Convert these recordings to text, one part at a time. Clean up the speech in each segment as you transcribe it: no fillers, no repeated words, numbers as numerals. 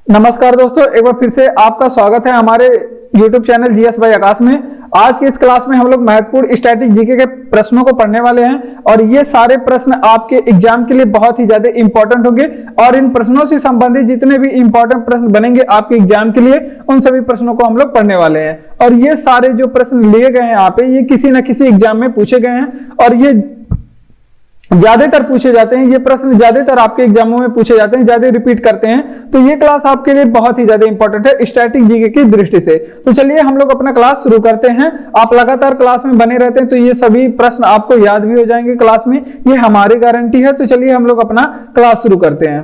नमस्कार दोस्तों, एक बार फिर से आपका स्वागत है हमारे YouTube चैनल जीएस बाय आकाश में। आज की इस क्लास में हम लोग महत्वपूर्ण स्टैटिक जीके के प्रश्नों को पढ़ने वाले हैं और ये सारे प्रश्न आपके एग्जाम के लिए बहुत ही ज्यादा इंपॉर्टेंट होंगे और इन प्रश्नों से संबंधित जितने भी इंपॉर्टेंट प्रश्न बनेंगे आपके एग्जाम के लिए, उन सभी प्रश्नों को हम लोग पढ़ने वाले हैं। और ये सारे जो प्रश्न लिए गए हैं यहाँ पे, ये किसी न किसी एग्जाम में पूछे गए हैं और ये ज्यादातर पूछे जाते हैं। ये प्रश्न ज्यादातर आपके एग्जामों में पूछे जाते हैं, ज्यादा रिपीट करते हैं। तो ये क्लास आपके लिए बहुत ही ज्यादा इंपॉर्टेंट है स्टैटिक जीके की दृष्टि से। तो चलिए हम लोग अपना क्लास शुरू करते हैं। आप लगातार क्लास में बने रहते हैं तो ये सभी प्रश्न आपको याद भी हो जाएंगे क्लास में, ये हमारी गारंटी है। तो चलिए हम लोग अपना क्लास शुरू करते हैं।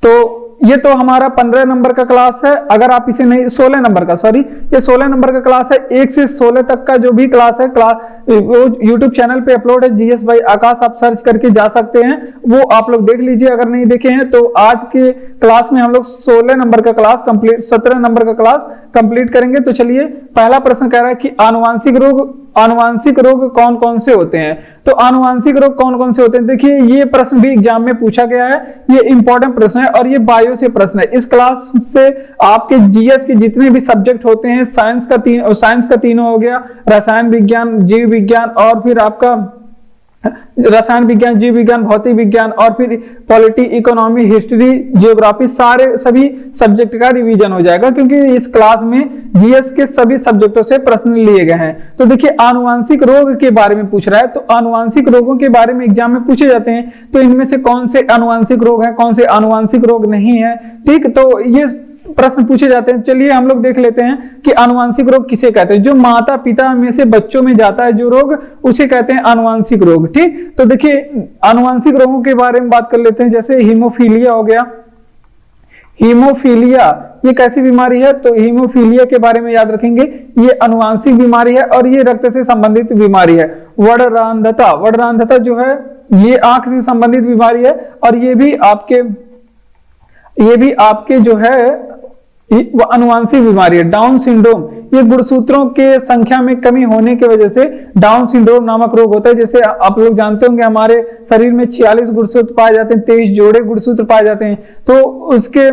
तो ये तो हमारा 15 नंबर का क्लास है। अगर आप इसे नहीं 16 नंबर का, सॉरी, ये 16 नंबर का क्लास है। 1 से 16 तक का जो भी क्लास है, वो यूट्यूब चैनल पे अपलोड है, जीएस बाय आकाश। आप सर्च करके जा सकते हैं, वो आप लोग देख लीजिए अगर नहीं देखे हैं तो। आज के क्लास में हम लोग 16 नंबर का क्लास कंप्लीट, 17 नंबर का क्लास कंप्लीट करेंगे। तो चलिए, पहला प्रश्न कह रहा है कि आनुवांशिक रोग कौन कौन से होते हैं। तो आनुवांशिक रोग कौन कौन से होते हैं, देखिए ये प्रश्न भी एग्जाम में पूछा गया है। ये इंपॉर्टेंट प्रश्न है और ये बायो से प्रश्न है। इस क्लास से आपके जीएस के जितने भी सब्जेक्ट होते हैं, साइंस का तीनों हो गया, रसायन विज्ञान, जीव विज्ञान और फिर आपका रसायन विज्ञान, जीव विज्ञान, भौतिक विज्ञान और फिर पॉलिटी, इकोनॉमी, हिस्ट्री, जियोग्राफी, सभी सब्जेक्ट का रिवीजन हो जाएगा, क्योंकि इस क्लास में जीएस के सभी सब्जेक्टों से प्रश्न लिए गए हैं। तो देखिए, आनुवांशिक रोग के बारे में पूछ रहा है। तो आनुवांशिक रोगों के बारे में एग्जाम में पूछे जाते हैं। तो इनमें से कौन से आनुवांशिक रोग है, कौन से आनुवांशिक रोग नहीं है, ठीक, तो ये प्रश्न पूछे जाते हैं। चलिए हम लोग देख लेते हैं कि आनुवांशिक रोग किसे कहते हैं। जो माता पिता में से बच्चों में जाता है जो रोग, उसे कहते हैं आनुवांशिक रोग, ठीक। तो देखिए, आनुवांशिक रोगों के बारे में बात कर लेते हैं। जैसे हीमोफीलिया हो गया। हीमोफीलिया ये कैसी बीमारी है, तो हीमोफीलिया के बारे में याद रखेंगे, ये आनुवांशिक बीमारी है और ये रक्त से संबंधित बीमारी है। वर्णरांधता जो है, ये आंख से संबंधित बीमारी है और ये भी आपके जो है वो आनुवांशिक बीमारी है। डाउन सिंड्रोम, ये गुणसूत्रों के संख्या में कमी होने की वजह से डाउन सिंड्रोम नामक रोग होता है। जैसे आप लोग जानते होंगे, हमारे शरीर में 46 गुणसूत्र पाए जाते हैं, 23 जोड़े गुणसूत्र पाए जाते हैं। तो उसके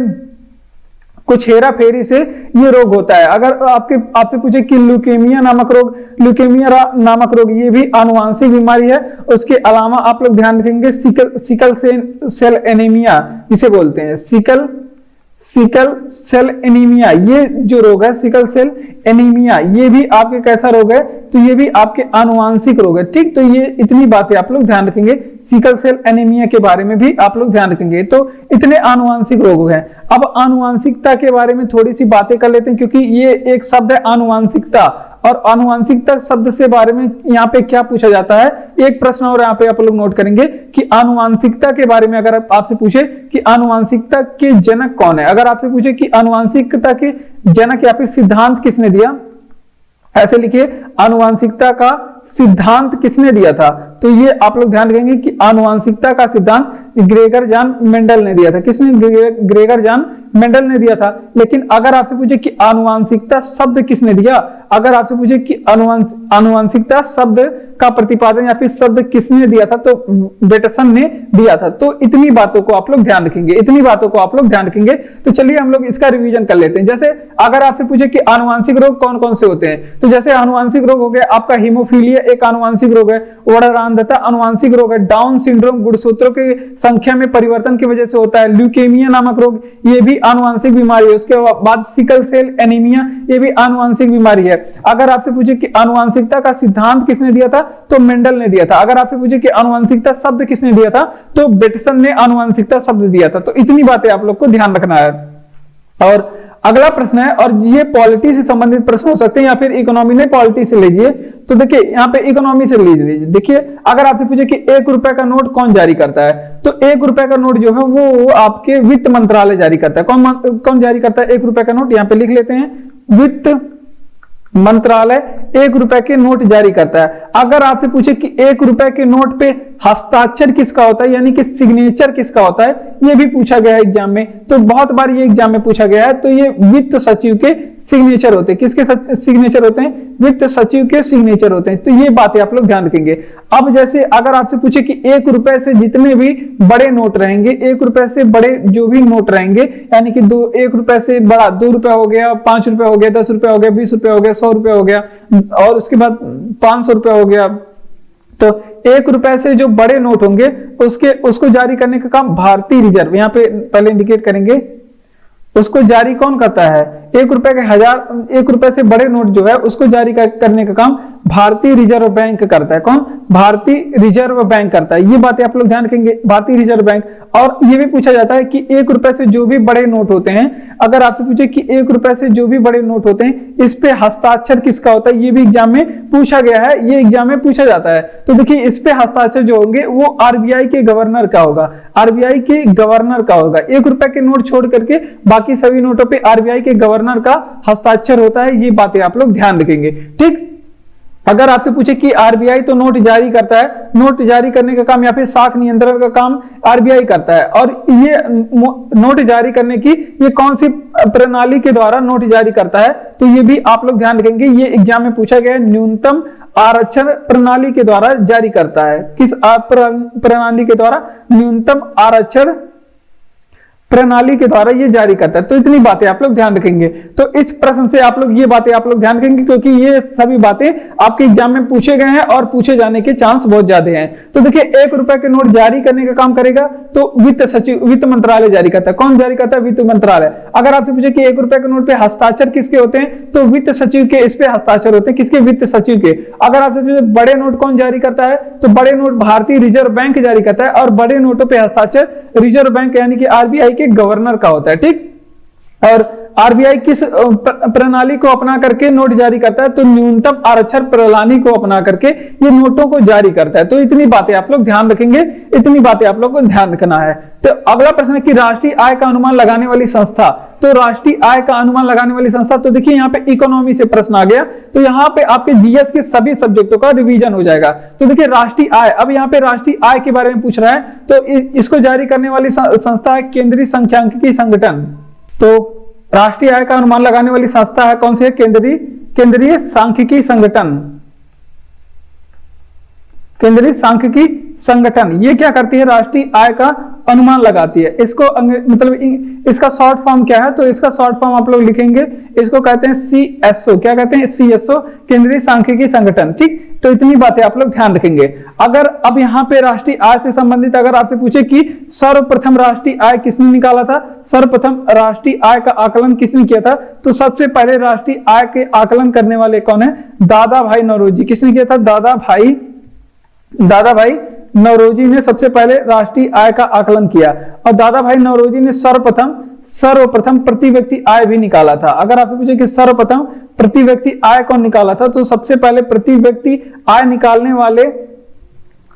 कुछ हेरा फेरी से ये रोग होता है। अगर आपसे पूछे कि ल्यूकेमिया नामक रोग, ये भी आनुवांशिक बीमारी है। उसके अलावा आप लोग ध्यान रखेंगे सिकल सेल एनीमिया, जिसे बोलते हैं सिकल सेल एनीमिया, ये जो रोग है सिकल सेल एनीमिया, ये भी आपके कैसा रोग है, तो ये भी आपके आनुवांशिक रोग है, ठीक। तो ये इतनी बातें आप लोग ध्यान रखेंगे। सिकल सेल एनीमिया के बारे में भी आप लोग ध्यान रखेंगे। तो इतने आनुवांशिक रोग हैं। अब आनुवांशिकता के बारे में थोड़ी सी बातें कर लेते हैं, क्योंकि ये एक शब्द है आनुवांशिकता। और आनुवांशिकता शब्द से बारे में यहाँ पे क्या पूछा जाता है, एक प्रश्न और यहाँ पे आप लोग नोट करेंगे कि आनुवांशिकता के बारे में अगर आपसे पूछे कि आनुवांशिकता के जनक कौन है, अगर आपसे पूछे कि आनुवांशिकता के जनक या फिर सिद्धांत किसने दिया, ऐसे लिखिए, आनुवांशिकता का सिद्धांत किसने दिया था। तो ये आप लोग ध्यान रखेंगे कि आनुवांशिकता का सिद्धांत ग्रेगर जॉन मेंडल ने दिया था। किसने? ग्रेगर जॉन मेंडल ने दिया था। लेकिन अगर आपसे पूछे कि आनुवांशिकता शब्द किसने दिया, अगर आपसे पूछे कि आनुवांशिकता शब्द का प्रतिपादन या फिर शब्द किसने दिया था, तो बेटसन ने दिया था। तो इतनी बातों को आप लोग ध्यान रखेंगे, तो चलिए हम लोग इसका रिवीजन कर लेते हैं। जैसे अगर आपसे पूछे कि आनुवांशिक रोग कौन कौन से होते हैं, तो जैसे आनुवांशिक रोग हो गया आपका हीमोफीलिया, एक आनुवांशिक रोग है। वर्णरांधता आनुवांशिक रोग है। डाउन सिंड्रोम गुणसूत्रों की संख्या में परिवर्तन की वजह से होता है। ल्यूकेमिया नामक रोग, ये भी आनुवांशिक बीमारी है। उसके बाद सिकल सेल एनीमिया, ये भी आनुवांशिक बीमारी है। अगर आपसे पूछे कि आनुवांशिकता का सिद्धांत किसने दिया था, तो मेंडल ने दिया था। अगर आपसे पूछे कि आनुवांशिकता शब्द किसने दिया था, तो बेटसन ने आनुवांशिकता शब्द दिया था। तो इतनी बातें आप लोग को ध्यान रखना है। और अगला प्रश्न है, और ये पॉलिटी से संबंधित प्रश्न हो सकते हैं या फिर इकोनॉमी ने पॉलिटी से लीजिए। तो देखिए यहाँ पे इकोनॉमी से लीजिए। देखिए, अगर आपसे पूछे कि 1 रुपए का नोट कौन जारी करता है, तो 1 रुपए का नोट जो है वो आपके वित्त मंत्रालय जारी करता है। कौन जारी करता है 1 रुपए का नोट, यहाँ पे लिख लेते हैं, वित्त मंत्रालय 1 रुपए के नोट जारी करता है। अगर आपसे पूछे कि 1 रुपए के नोट पे हस्ताक्षर किसका होता है, यानी कि सिग्नेचर किसका होता है, ये भी पूछा गया है एग्जाम में। तो बहुत बार ये एग्जाम में पूछा गया है। तो ये वित्त सचिव के सिग्नेचर होते हैं। किसके सिग्नेचर होते हैं? वित्त सचिव के सिग्नेचर होते हैं। तो ये बातें आप लोग ध्यान रखेंगे। अब जैसे अगर आपसे पूछे कि 1 रुपए से जितने भी बड़े नोट रहेंगे, 1 रुपए से बड़े जो भी नोट रहेंगे, यानी कि 1 रुपए से बड़ा 2 रुपए हो गया, 5 रुपए हो गया, 10 रुपए हो गया, 20 रुपए हो गया, 100 रुपए हो गया और उसके बाद 500 रुपए हो गया। तो 1 रुपए से जो बड़े नोट होंगे उसको जारी करने का काम भारतीय रिजर्व, यहाँ पे पहले इंडिकेट करेंगे, उसको जारी कौन करता है? 1 रुपए के 1 रुपए से बड़े नोट जो है उसको जारी करने का काम भारतीय रिजर्व बैंक करता है। कौन? भारतीय रिजर्व बैंक करता है। ये बातें आप लोग ध्यान रखेंगे, भारतीय रिजर्व बैंक। और ये भी पूछा जाता है कि 1 रुपए से जो भी बड़े नोट होते हैं, अगर आपसे पूछे कि 1 रुपए से जो भी बड़े नोट होते हैं इस पे हस्ताक्षर किसका होता है, ये भी एग्जाम में पूछा गया है, ये एग्जाम में पूछा जाता है। तो देखिए इस पे हस्ताक्षर जो होंगे वो आरबीआई के गवर्नर का होगा, आरबीआई के गवर्नर का होगा। 1 रुपए के नोट छोड़ करके बाकी सभी नोटों पे आरबीआई के गवर्नर का हस्ताक्षर होता है। ये बातें आप लोग ध्यान रखेंगे। ठीक, अगर आपसे पूछे कि आरबीआई तो नोट जारी करता है, नोट जारी करने का काम या फिर साख नियंत्रण का काम आरबीआई करता है, और ये नोट जारी करने की ये कौन सी प्रणाली के द्वारा नोट जारी करता है, तो ये भी आप लोग ध्यान रखेंगे। ये एग्जाम में पूछा गया है, न्यूनतम आरक्षण प्रणाली के द्वारा जारी करता है। किस प्रणाली के द्वारा? न्यूनतम आरक्षण प्रणाली के द्वारा ये जारी करता है। तो इतनी बातें आप लोग ध्यान रखेंगे। तो इस प्रश्न से आप लोग ये बातें आप लोग ध्यान रखेंगे, क्योंकि ये सभी बातें आपके एग्जाम में पूछे गए हैं और पूछे जाने के चांस बहुत ज्यादा हैं। तो देखिए 1 रुपए के नोट जारी करने का काम करेगा तो वित्त सचिव, वित्त मंत्रालय जारी करता है। कौन जारी करता है? वित्त मंत्रालय। अगर आपसे पूछे कि 1 रुपए के नोट पे हस्ताक्षर किसके होते हैं, तो वित्त सचिव के इस पे हस्ताक्षर होते हैं। किसके? वित्त सचिव के। अगर आपसे पूछे बड़े नोट कौन जारी करता है, तो बड़े नोट भारतीय रिजर्व बैंक जारी करता है, और बड़े नोटों पे हस्ताक्षर रिजर्व बैंक यानी कि आरबीआई के गवर्नर का होता है। ठीक, और आरबीआई किस प्रणाली को अपना करके नोट जारी करता है, तो न्यूनतम आरक्षण प्रणाली को अपना करके ये नोटों को जारी करता है। तो इतनी बातें आप लोग ध्यान रखेंगे, इतनी बातें आप लोग को ध्यान रखना है। तो अगला प्रश्न है कि राष्ट्रीय आय का अनुमान लगाने वाली संस्था। तो राष्ट्रीय आय का अनुमान लगाने वाली संस्था, तो देखिए यहाँ पे इकोनॉमी से प्रश्न आ गया, तो यहाँ पे आपके जीएस के सभी सब्जेक्टों का रिवीजन हो जाएगा। तो देखिए राष्ट्रीय आय, अब यहाँ पे राष्ट्रीय आय के बारे में पूछ रहा है, तो इसको जारी करने वाली संस्था है केंद्रीय सांख्यिकी संगठन। तो राष्ट्रीय आय का अनुमान लगाने वाली संस्था है कौन सी है? केंद्रीय सांख्यिकी संगठन। केंद्रीय सांख्यिकी संगठन ये क्या करती है? राष्ट्रीय आय का अनुमान लगाती है। इसको मतलब इसका शॉर्ट फॉर्म क्या है, तो इसका शॉर्ट फॉर्म आप लोग लिखेंगे, इसको कहते हैं सीएसओ। क्या कहते हैं? सीएसओ, केंद्रीय सांख्यिकी संगठन। ठीक, तो इतनी बातें आप लोग ध्यान रखेंगे। अगर अब यहाँ पे राष्ट्रीय आय से संबंधित अगर आपसे पूछे कि सर्वप्रथम राष्ट्रीय आय किसने निकाला था, सर्वप्रथम राष्ट्रीय आय का आकलन किसने किया था, तो सबसे पहले राष्ट्रीय आय के आकलन करने वाले कौन है? दादा भाई नौरोजी। किसने किया था? दादा भाई नौरोजी ने सबसे पहले राष्ट्रीय आय का आकलन किया, और दादा भाई नौरोजी ने सर्वप्रथम प्रति व्यक्ति आय भी निकाला था। अगर आपसे पूछे कि सर्वप्रथम प्रति व्यक्ति आय कौन निकाला था, तो सबसे पहले प्रति व्यक्ति आय निकालने वाले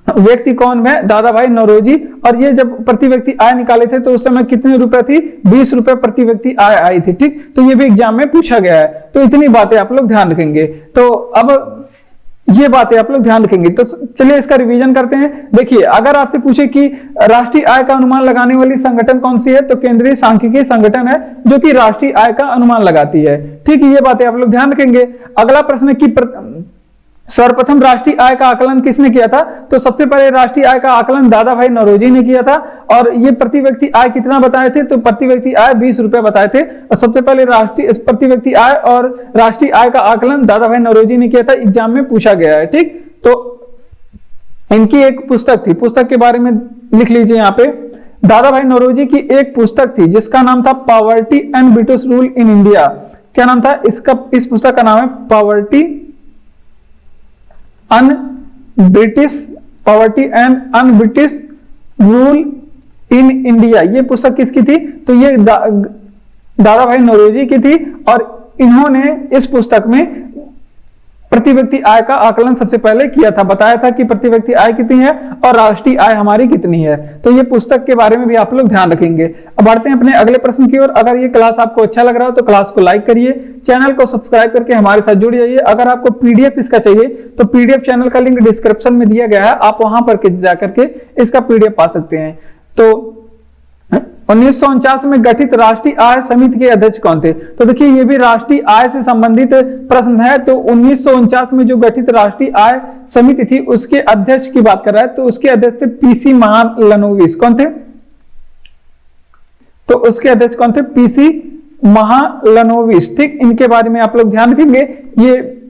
व्यक्ति कौन है? दादा भाई नौरोजी। और ये जब प्रति व्यक्ति आय निकाले थे तो उस समय कितने रुपए थी? 20 रुपए प्रति व्यक्ति आय आई थी। ठीक, तो ये भी एग्जाम में पूछा गया है। तो इतनी बातें आप लोग ध्यान रखेंगे। तो अब ये बातें आप लोग ध्यान रखेंगे। तो चलिए इसका रिवीजन करते हैं। देखिए अगर आपसे पूछे कि राष्ट्रीय आय का अनुमान लगाने वाली संगठन कौन सी है, तो केंद्रीय सांख्यिकी संगठन है जो कि राष्ट्रीय आय का अनुमान लगाती है। ठीक है, ये बातें आप लोग ध्यान रखेंगे। अगला प्रश्न है कि सर्वप्रथम राष्ट्रीय आय का आकलन किसने किया था, तो सबसे पहले राष्ट्रीय आय का आकलन दादा भाई नौरोजी ने किया था, और ये प्रति व्यक्ति आय कितना बताए थे, तो प्रति व्यक्ति आय 20 रुपए बताए थे। और सबसे पहले राष्ट्रीय प्रति व्यक्ति आय और राष्ट्रीय आय का आकलन दादा भाई नौरोजी ने किया था, एग्जाम में पूछा गया है। ठीक, तो इनकी एक पुस्तक थी, पुस्तक के बारे में लिख लीजिए यहाँ पे। दादा भाई नौरोजी की एक पुस्तक थी जिसका नाम था poverty and British rule in India. क्या नाम था इसका? इस पुस्तक का नाम है poverty and un British rule in India. ये पुस्तक किसकी थी, तो ये दादा भाई नौरोजी की थी, और इन्होंने इस पुस्तक में प्रति व्यक्ति आय का आकलन सबसे पहले किया था, बताया था कि प्रति व्यक्ति आय कितनी है और राष्ट्रीय आय हमारी कितनी है। तो ये पुस्तक के बारे में भी आप लोग ध्यान रखेंगे। अब बढ़ते हैं अपने अगले प्रश्न की ओर। अगर ये क्लास आपको अच्छा लग रहा हो तो क्लास को लाइक करिए, चैनल को सब्सक्राइब करके हमारे साथ जुड़ जाइए। अगर आपको पीडीएफ इसका चाहिए तो पीडीएफ चैनल का लिंक डिस्क्रिप्शन में दिया गया है, आप वहां पर जाकर के इसका पीडीएफ पा सकते हैं। तो 1949 में गठित राष्ट्रीय आय समिति के अध्यक्ष कौन थे? तो देखिए ये भी राष्ट्रीय आय से संबंधित प्रश्न है। तो 1949 में जो गठित राष्ट्रीय आय समिति थी उसके अध्यक्ष की बात कर रहा है, तो उसके अध्यक्ष थे पीसी महालनोबिस। कौन थे? तो उसके अध्यक्ष कौन थे? पीसी महालनोबिस। ठीक, इनके बारे में आप लोग ध्यान रखेंगे।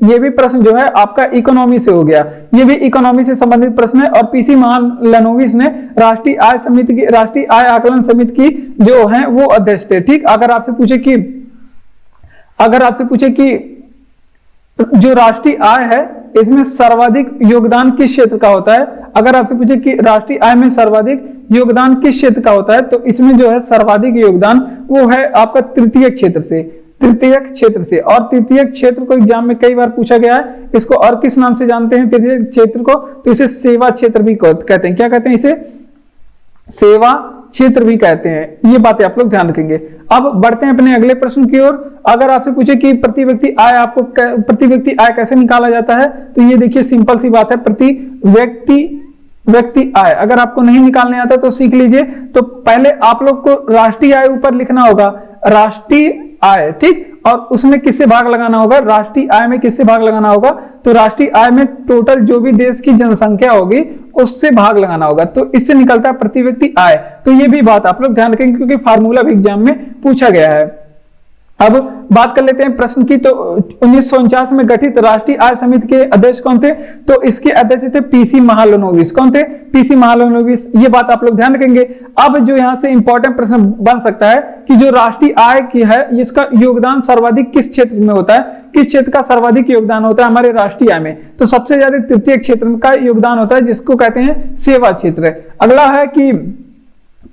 ये भी प्रश्न जो है आपका इकोनॉमी से हो गया, ये भी इकोनॉमी से संबंधित प्रश्न है। और पीसी महालनोबिस ने राष्ट्रीय आय समिति की, राष्ट्रीय आय आकलन समिति की जो है वो अध्यक्ष थे। ठीक, अगर आपसे पूछे कि जो राष्ट्रीय आय है इसमें सर्वाधिक योगदान किस क्षेत्र का होता है, अगर आपसे पूछे कि राष्ट्रीय आय में सर्वाधिक योगदान किस क्षेत्र का होता है, तो इसमें जो है सर्वाधिक योगदान वो है आपका तृतीय क्षेत्र से। और तृतीय क्षेत्र को एग्जाम में कई बार पूछा गया है। इसको और किस नाम से जानते हैं तृतीय क्षेत्र को? तो इसे सेवा क्षेत्र भी कहते हैं। क्या कहते हैं इसे? सेवा क्षेत्र भी कहते हैं। ये बातें आप लोग ध्यान रखेंगे। अब बढ़ते हैं अपने अगले प्रश्न की ओर। अगर आपसे पूछे कि प्रति व्यक्ति आय कैसे निकाला जाता है, तो ये देखिए सिंपल सी बात है, प्रति व्यक्ति आय। अगर आपको नहीं निकालने आता तो सीख लीजिए। तो पहले आप लोग को राष्ट्रीय आय ऊपर लिखना होगा, राष्ट्रीय आय। ठीक, और उसमें किससे भाग लगाना होगा? राष्ट्रीय आय में किससे भाग लगाना होगा? तो राष्ट्रीय आय में टोटल जो भी देश की जनसंख्या होगी उससे भाग लगाना होगा। तो इससे निकलता है प्रति व्यक्ति आय। तो ये भी बात आप लोग ध्यान रखेंगे क्योंकि फार्मूला भी एग्जाम में पूछा गया है। अब बात कर लेते हैं प्रश्न की। तो 1949 में गठित राष्ट्रीय आय समिति के अध्यक्ष कौन थे? तो इसके अध्यक्ष थे पीसी महालनोबिस। कौन थे? पीसी महालनोबिस। ये बात आप लोग ध्यान रखेंगे। अब जो यहां से इंपॉर्टेंट प्रश्न बन सकता है कि जो राष्ट्रीय आय की है इसका योगदान सर्वाधिक किस क्षेत्र में होता है, किस क्षेत्र का सर्वाधिक योगदान होता है हमारे राष्ट्रीय आय में? तो सबसे ज्यादा तृतीय क्षेत्र का योगदान होता है, जिसको कहते हैं सेवा क्षेत्र। अगला है कि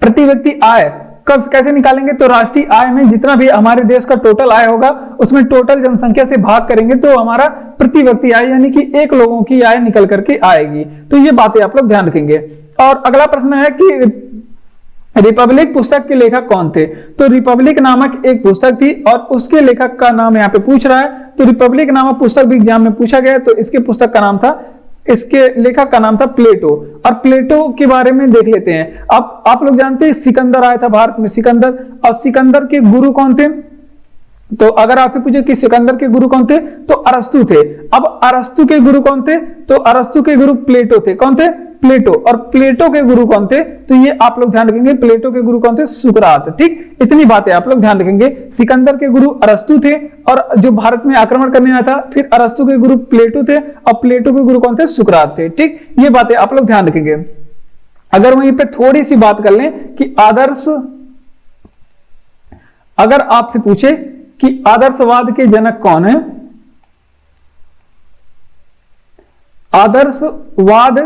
प्रति व्यक्ति आय कब कैसे निकालेंगे? तो राष्ट्रीय आय में जितना भी हमारे देश का टोटल आय होगा उसमें टोटल जनसंख्या से भाग करेंगे तो हमारा प्रति व्यक्ति आय यानी कि एक लोगों की आय निकल करके आएगी। तो ये बातें आप लोग ध्यान रखेंगे। और अगला प्रश्न है कि रिपब्लिक पुस्तक के लेखक कौन थे? तो रिपब्लिक नामक एक पुस्तक थी और उसके लेखक का नाम यहाँ पे पूछ रहा है। तो रिपब्लिक नामक पुस्तक भी एग्जाम में पूछा गया। तो इसके पुस्तक का नाम था, इसके लेखक का नाम था प्लेटो। और प्लेटो के बारे में देख लेते हैं। अब आप लोग जानते हैं सिकंदर आया था भारत में, सिकंदर। और सिकंदर के गुरु कौन थे? तो अगर आपसे पूछे कि सिकंदर के गुरु कौन थे, तो अरस्तु थे। अब अरस्तु के गुरु कौन थे? तो अरस्तु के गुरु प्लेटो थे। कौन थे? प्लेटो। और प्लेटो के गुरु कौन थे? तो ये आप लोग ध्यान रखेंगे, प्लेटो के गुरु कौन थे? सुकरात। ठीक, इतनी बातें आप लोग ध्यान रखेंगे। सिकंदर के गुरु अरस्तु थे और जो भारत में आक्रमण करने आया था, फिर अरस्तु के गुरु प्लेटो थे और प्लेटो के गुरु कौन थे? सुकरात थे। ठीक, ये बातें आप लोग ध्यान रखेंगे। अगर वहीं पे थोड़ी सी बात कर लें कि अगर आपसे पूछे कि आदर्शवाद के जनक कौन है, आदर्शवाद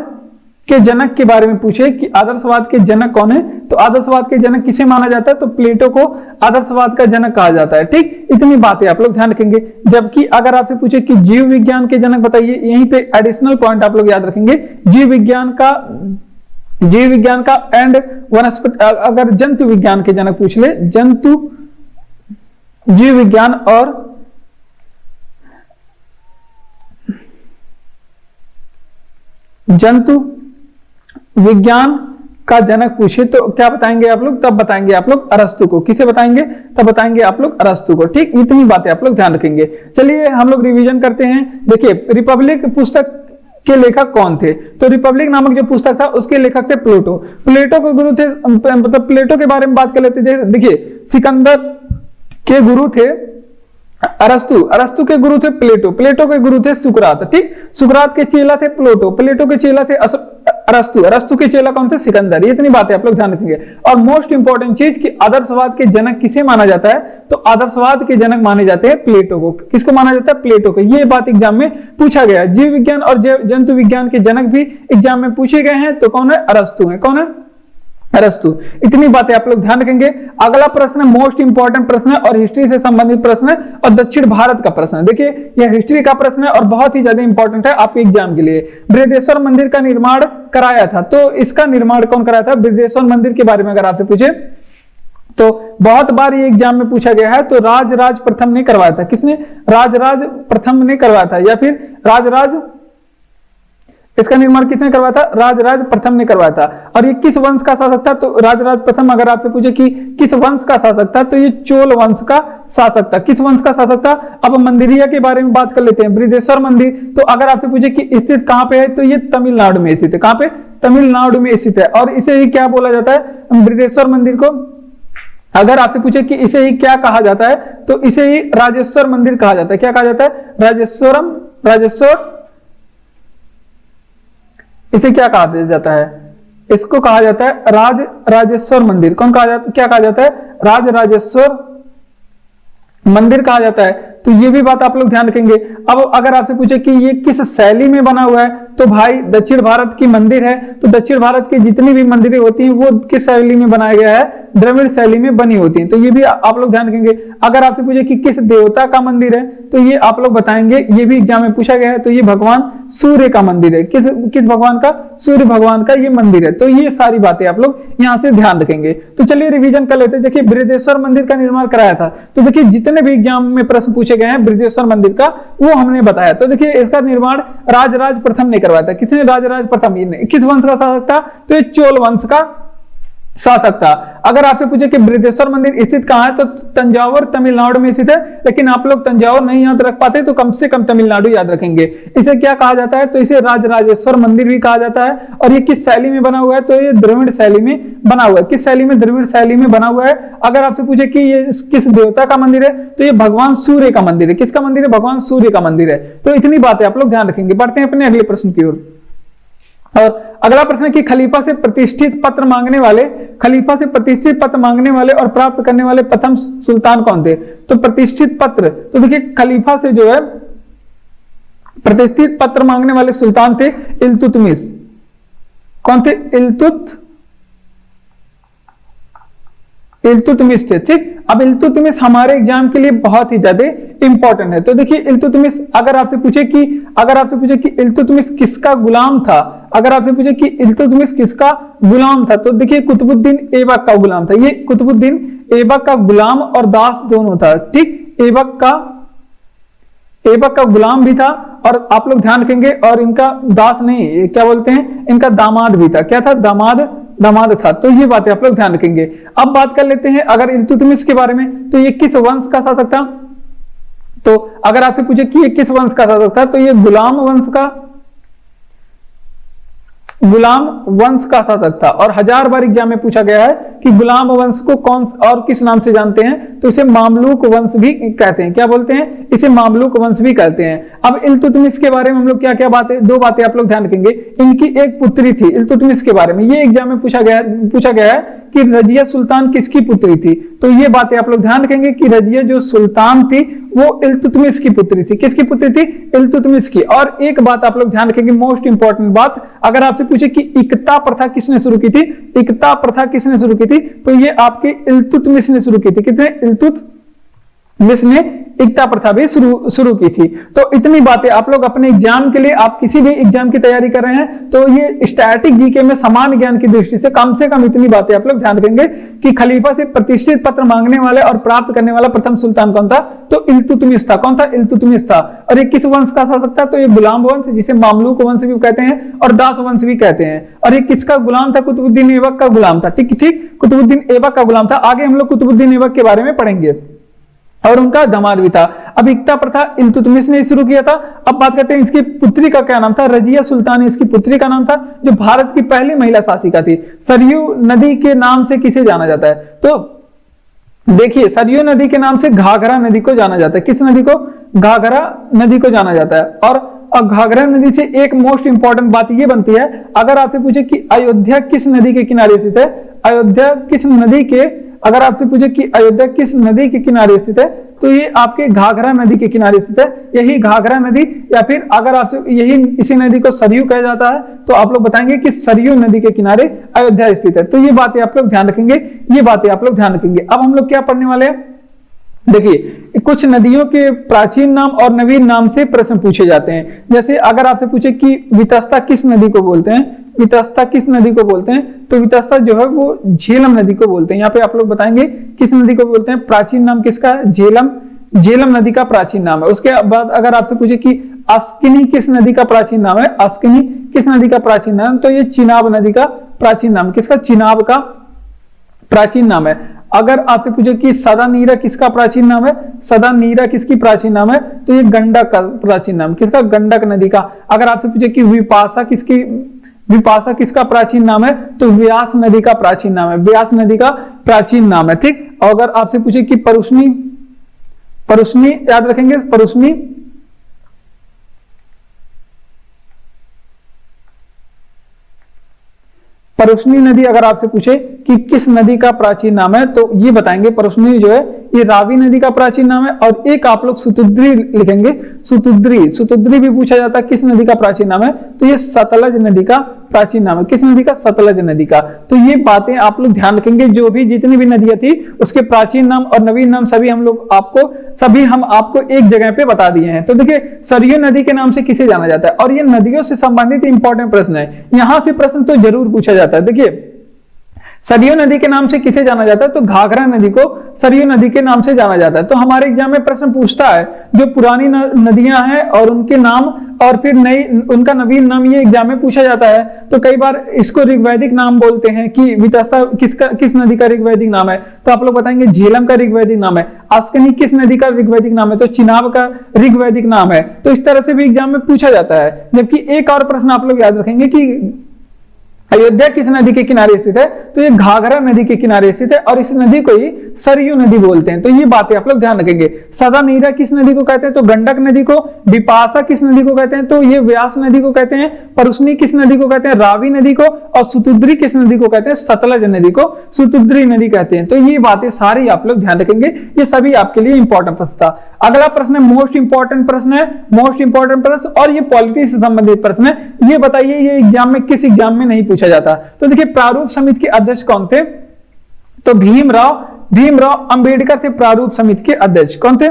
के जनक के बारे में पूछे कि आदर्शवाद के जनक कौन है, तो आदर्शवाद के जनक किसे माना जाता है? तो प्लेटो को आदर्शवाद का जनक कहा जाता है। ठीक, इतनी बातें आप लोग ध्यान रखेंगे। जबकि अगर आपसे पूछे कि जीव विज्ञान के जनक बताइए, यहीं पे एडिशनल पॉइंट आप लोग याद रखेंगे। जीव विज्ञान का एंड वनस्पति, अगर जंतु विज्ञान के जनक पूछ ले, जीव विज्ञान और जंतु विज्ञान का जनक पूछे तो क्या बताएंगे आप लोग? तब बताएंगे आप लोग अरस्तु को। किसे बताएंगे? तब बताएंगे आप लोग अरस्तु को। ठीक, इतनी बातें आप लोग ध्यान रखेंगे। चलिए हम लोग रिवीजन करते हैं। देखिए रिपब्लिक पुस्तक के लेखक कौन थे? तो रिपब्लिक नामक जो पुस्तक था उसके लेखक थे प्लेटो। प्लेटो के गुरु थे, मतलब प्लेटो के बारे में बात कर लेते हैं। देखिए सिकंदर के गुरु थे अरस्तु, अरस्तु के गुरु थे प्लेटो, प्लेटो के गुरु थे सुकरात। ठीक, सुकरात के चेला थे प्लेटो, प्लेटो के चेला थे अरस्तु, अरस्तु के चेला कौन थे? सिकंदर। ये इतनी बातें आप लोग ध्यान रखेंगे। और मोस्ट इंपॉर्टेंट चीज कि आदर्शवाद के जनक किसे माना जाता है? तो आदर्शवाद के जनक माने जाते हैं प्लेटो को। किसको माना जाता है? प्लेटो को। ये बात एग्जाम में पूछा गया है। जीव विज्ञान और जंतु विज्ञान के जनक भी एग्जाम में पूछे गए हैं। तो कौन है? अरस्तु है। कौन है? अरस्तु। इतनी बातें आप लोग ध्यान रखेंगे। अगला प्रश्न मोस्ट इंपॉर्टेंट प्रश्न है और हिस्ट्री से संबंधित प्रश्न है और दक्षिण भारत का प्रश्न है। देखिए यह हिस्ट्री का प्रश्न है और बहुत ही ज्यादा इंपॉर्टेंट है आपके एग्जाम के लिए। बृहदेश्वर मंदिर का निर्माण कराया था, तो इसका निर्माण कौन कराया था? बृहदेश्वर मंदिर के बारे में अगर आपसे पूछे तो बहुत बार ये एग्जाम में पूछा गया है। तो राजराज प्रथम ने करवाया था। किसने? राजराज प्रथम ने करवाया था, या फिर राजराज इसका निर्माण किसने करवाया था? राजराज प्रथम ने करवाया था। और ये किस वंश का शासक था? तो राजराज प्रथम अगर आपसे पूछे कि किस वंश का शासक था, तो ये चोल वंश का शासक था। किस वंश का शासक था? अब मंदिरिया के बारे में बात कर लेते हैं। बृहदेश्वर मंदिर, तो अगर आपसे पूछे कि स्थित कहां पे है, तो ये तमिलनाडु में स्थित है। कहां पे? तमिलनाडु में स्थित है। और इसे ही क्या बोला जाता है? बृहदेश्वर मंदिर को अगर आपसे पूछे कि इसे ही क्या कहा जाता है, तो इसे ही राजेश्वर मंदिर कहा जाता है। क्या कहा जाता है? राजेश्वर। इसे क्या कहा जाता है? इसको कहा जाता है राजेश्वर मंदिर। कौन कहा जाता है? क्या कहा जाता है? राजेश्वर मंदिर कहा जाता है। तो ये भी बात आप लोग ध्यान रखेंगे। अब अगर आपसे पूछे कि ये किस शैली में बना हुआ है, तो भाई दक्षिण भारत की मंदिर है। तो दक्षिण भारत की जितनी भी मंदिरें होती हैं वो किस शैली में बनाया गया है? द्रविड़ शैली में बनी होती हैं। तो ये भी आप लोग ध्यान रखेंगे। अगर आपसे पूछे कि किस देवता का मंदिर है, तो ये आप लोग बताएंगे, ये भी एग्जाम में पूछा गया है। तो ये भगवान सूर्य का मंदिर है। किस भगवान का? सूर्य भगवान का ये मंदिर है। तो ये सारी बातें आप लोग यहाँ से ध्यान रखेंगे। तो चलिए रिवीजन कर लेते हैं। देखिए बृहदेश्वर मंदिर का निर्माण कराया था। तो देखिए जितने भी एग्जाम में प्रश्न पूछे गए हैं बृहदेश्वर मंदिर का, वो हमने बताया। तो देखिए इसका निर्माण राजराज प्रथम ने करवाया था। किसने? राजराज प्रथम। किस वंश का शासक था? तो ये चोल वंश का शासक था। अगर आपसे पूछे कि बृहदेश्वर मंदिर स्थित कहां है, तो तंजावुर तमिलनाडु में स्थित है। लेकिन आप लोग तंजावुर नहीं याद रख पाते तो कम से कम तमिलनाडु याद रखेंगे। इसे क्या कहा जाता है? तो इसे राजराजेश्वर मंदिर भी कहा जाता है। और ये किस शैली में बना हुआ है? तो ये द्रविड़ शैली में बना हुआ है। किस शैली में? द्रविड़ शैली में बना हुआ है। अगर आपसे पूछे कि ये किस देवता का मंदिर है, तो ये भगवान सूर्य का मंदिर है। किसका मंदिर है? भगवान सूर्य का मंदिर है। तो इतनी बातें आप लोग ध्यान रखेंगे। बढ़ते हैं अपने अगले प्रश्न की ओर। और अगला प्रश्न है कि खलीफा से प्रतिष्ठित पत्र मांगने वाले और प्राप्त करने वाले प्रथम सुल्तान कौन थे? तो प्रतिष्ठित पत्र, तो देखिए खलीफा से जो है प्रतिष्ठित पत्र मांगने वाले सुल्तान थे इल्तुतमिश। कौन थे? इल्तुतमिश थे। ठीक, अब इल्तुतमिश हमारे एग्जाम के लिए बहुत ही ज्यादा इंपॉर्टेंट है। तो देखिए इल्तुतमिश, अगर आपसे पूछे कि इल्तुतमिश किसका गुलाम था, अगर आपसे पूछे कि इल्तुतमिश किसका गुलाम था, तो देखिए कुतुबुद्दीन ऐबक का गुलाम था। ये कुतुबुद्दीन ऐबक का गुलाम और दास दोनों था। ठीक, ऐबक का गुलाम भी था और आप लोग ध्यान रखेंगे, और इनका दास नहीं, क्या बोलते हैं, इनका दामाद भी था। क्या था? दामाद था। तो ये बातें आप लोग ध्यान रखेंगे। अब बात कर लेते हैं अगर इल्तुतमिश के बारे में, तो ये किस वंश का शासक था? तो अगर आपसे पूछे कि ये किस वंश का शासक था, तो ये गुलाम वंश का शासक था। और 1000 बार एग्जाम में पूछा गया है कि गुलाम वंश को कौन और किस नाम से जानते हैं, तो इसे मामलूक वंश भी कहते हैं। क्या बोलते हैं? इसे मामलूक वंश भी कहते हैं। अब इल्तुतमिश के बारे में हम लोग क्या बातें, दो बातें आप लोग ध्यान रखेंगे। इनकी एक पुत्री थी इल्तुतमिश के बारे में, ये एग्जाम में पूछा गया है कि रजिया सुल्तान किसकी पुत्री थी। तो ये बातें आप लोग ध्यान रखेंगे कि रजिया जो सुल्तान थी वो इल्तुतमिश की पुत्री थी। किसकी पुत्री थी? इल्तुतमिश की। और एक बात आप लोग ध्यान रखेंगे, मोस्ट इंपॉर्टेंट बात, अगर आपसे पूछे कि इक्ता प्रथा किसने शुरू की थी, इक्ता प्रथा किसने शुरू की थी, तो ये आपके इल्तुतमिश ने शुरू की थी। किसने? इल्तुतमिश ने इक्ता प्रथा भी शुरू की थी। तो इतनी बातें आप लोग अपने एग्जाम के लिए, आप किसी भी एग्जाम की तैयारी कर रहे हैं तो ये स्टैटिक जीके में सामान्य ज्ञान की दृष्टि से कम इतनी बातें आप लोग ध्यान रखेंगे कि खलीफा से प्रतिष्ठित पत्र मांगने वाले और प्राप्त करने वाला प्रथम सुल्तान कौन था? तो इल्तुतमिश था। कौन था? इल्तुतमिश था। और ये किस वंश का शासक था? तो ये गुलाम वंश, जिसे मामलूक वंश भी कहते हैं और दास वंश भी कहते हैं। और ये किसका गुलाम था? कुतुबुद्दीन ऐबक का गुलाम था। ठीक, कुतुबुद्दीन ऐबक का गुलाम था। आगे हम लोग कुतुबुद्दीन ऐबक के बारे में पढ़ेंगे। और उनका दामाद भी था। अब इक्ता प्रथा इल्तुतमिश ने शुरू किया था। अब बात करते हैं इसकी पुत्री का क्या नाम था? रजिया सुल्तान इसकी पुत्री का नाम था, जो भारत की पहली महिला शासिका थी। सरयू नदी के नाम से किसे जाना जाता है? तो देखिए सरयू नदी के नाम से घाघरा नदी को जाना जाता है। किस नदी को? घाघरा नदी को जाना जाता है। और घाघरा नदी से एक मोस्ट इंपॉर्टेंट बात यह बनती है, अगर आपसे पूछे कि अयोध्या किस नदी के किनारे स्थित है, अगर आपसे पूछे कि अयोध्या किस नदी के किनारे स्थित है, तो ये आपके घाघरा नदी के किनारे स्थित है। यही घाघरा नदी, या फिर अगर आपसे इसी नदी को सरयू कहा जाता है, तो आप लोग बताएंगे कि सरयू नदी के किनारे अयोध्या स्थित है। तो ये बातें आप लोग ध्यान रखेंगे। अब हम लोग क्या पढ़ने वाले हैं? देखिए कुछ नदियों के प्राचीन नाम और नवीन नाम से प्रश्न पूछे जाते हैं। जैसे अगर आपसे पूछे कि वितस्ता किस नदी को बोलते हैं, तो वितस्ता जो है वो झेलम नदी को बोलते हैं। यहाँ पे आप लोग बताएंगे किस नदी को बोलते हैं। प्राचीन नाम किसका है? झेलम नदी का प्राचीन नाम है। उसके बाद अगर आपसे पूछे कि अस्किनी किस नदी का प्राचीन नाम है? अस्किनी किस नदी का प्राचीन नाम? तो ये चिनाब नदी का प्राचीन नाम। किसका? चिनाब का प्राचीन नाम है। अगर आपसे पूछे कि सदा नीरा किसका प्राचीन नाम है? सदा नीरा किसकी प्राचीन नाम है? तो ये गंडक का प्राचीन नाम। किसका? गंडक नदी का। अगर आपसे पूछे कि विपाशा किसका प्राचीन नाम है? तो व्यास नदी का प्राचीन नाम है। व्यास नदी का प्राचीन नाम है। ठीक। और अगर आपसे पूछे कि परुष्णी याद रखेंगे, परुष्णी नदी अगर आपसे पूछे कि किस नदी का प्राचीन नाम है, तो ये बताएंगे परुष्णी जो है ये रावी नदी का प्राचीन नाम है। और एक आप लोग सुतुद्री लिखेंगे, सुतुद्री भी पूछा जाता है किस नदी का प्राचीन नाम है? तो ये सतलज नदी का प्राचीन नाम है। किस नदी का? सतलज नदी का। तो ये बातें आप लोग ध्यान रखेंगे, जो भी जितनी भी नदियां थी उसके प्राचीन नाम और नवीन नाम सभी हम आपको एक जगह पे बता दिए हैं। तो देखिए, सरयू नदी के नाम से किसे जाना जाता है? और ये नदियों से संबंधित इंपॉर्टेंट प्रश्न है, यहां से प्रश्न तो जरूर पूछा जाता है। देखिए, सरयू नदी के नाम से किसे जाना जाता है? तो घाघरा नदी को सरयू नदी के नाम से जाना जाता है। तो हमारे एग्जाम में प्रश्न पूछता है जो पुरानी नदियां हैं और उनके नाम और फिर नई उनका नवीन नाम, ये एग्जाम में पूछा जाता है। तो कई बार इसको ऋग्वैदिक नाम बोलते हैं कि वितस्ता किस नदी का ऋग्वैदिक नाम है? तो आप लोग बताएंगे झेलम का ऋग्वैदिक नाम है। अस्किनी किस नदी का ऋग्वैदिक नाम है? तो चिनाब का ऋग्वैदिक नाम है। तो इस तरह से भी एग्जाम में पूछा जाता है। जबकि एक और प्रश्न आप लोग याद रखेंगे कि अयोध्या किस नदी के किनारे स्थित है? तो ये घाघरा नदी के किनारे स्थित है और इस नदी को ही सरयू नदी बोलते हैं। तो ये बातें आप लोग ध्यान रखेंगे। सदा नीरा किस नदी को कहते हैं? तो गंडक नदी को। विपाशा किस नदी को कहते हैं? तो ये व्यास नदी को कहते हैं। परुष्णी किस नदी को कहते हैं? रावी नदी को। और सुतुद्री किस नदी को कहते हैं? सतलज नदी को सुतुद्री नदी कहते हैं। तो ये बातें सारी आप लोग ध्यान रखेंगे, ये सभी आपके लिए इंपॉर्टेंट प्रश्न था। अगला प्रश्न मोस्ट इंपॉर्टेंट प्रश्न है, मोस्ट इंपॉर्टेंट प्रश्न, और ये पॉलिटी से संबंधित प्रश्न है। ये बताइए ये एग्जाम में किस एग्जाम में नहीं पूछा जाता? तो देखिए, प्रारूप समिति के अध्यक्ष कौन थे? तो भीमराव अंबेडकर थे प्रारूप समिति के अध्यक्ष। कौन थे?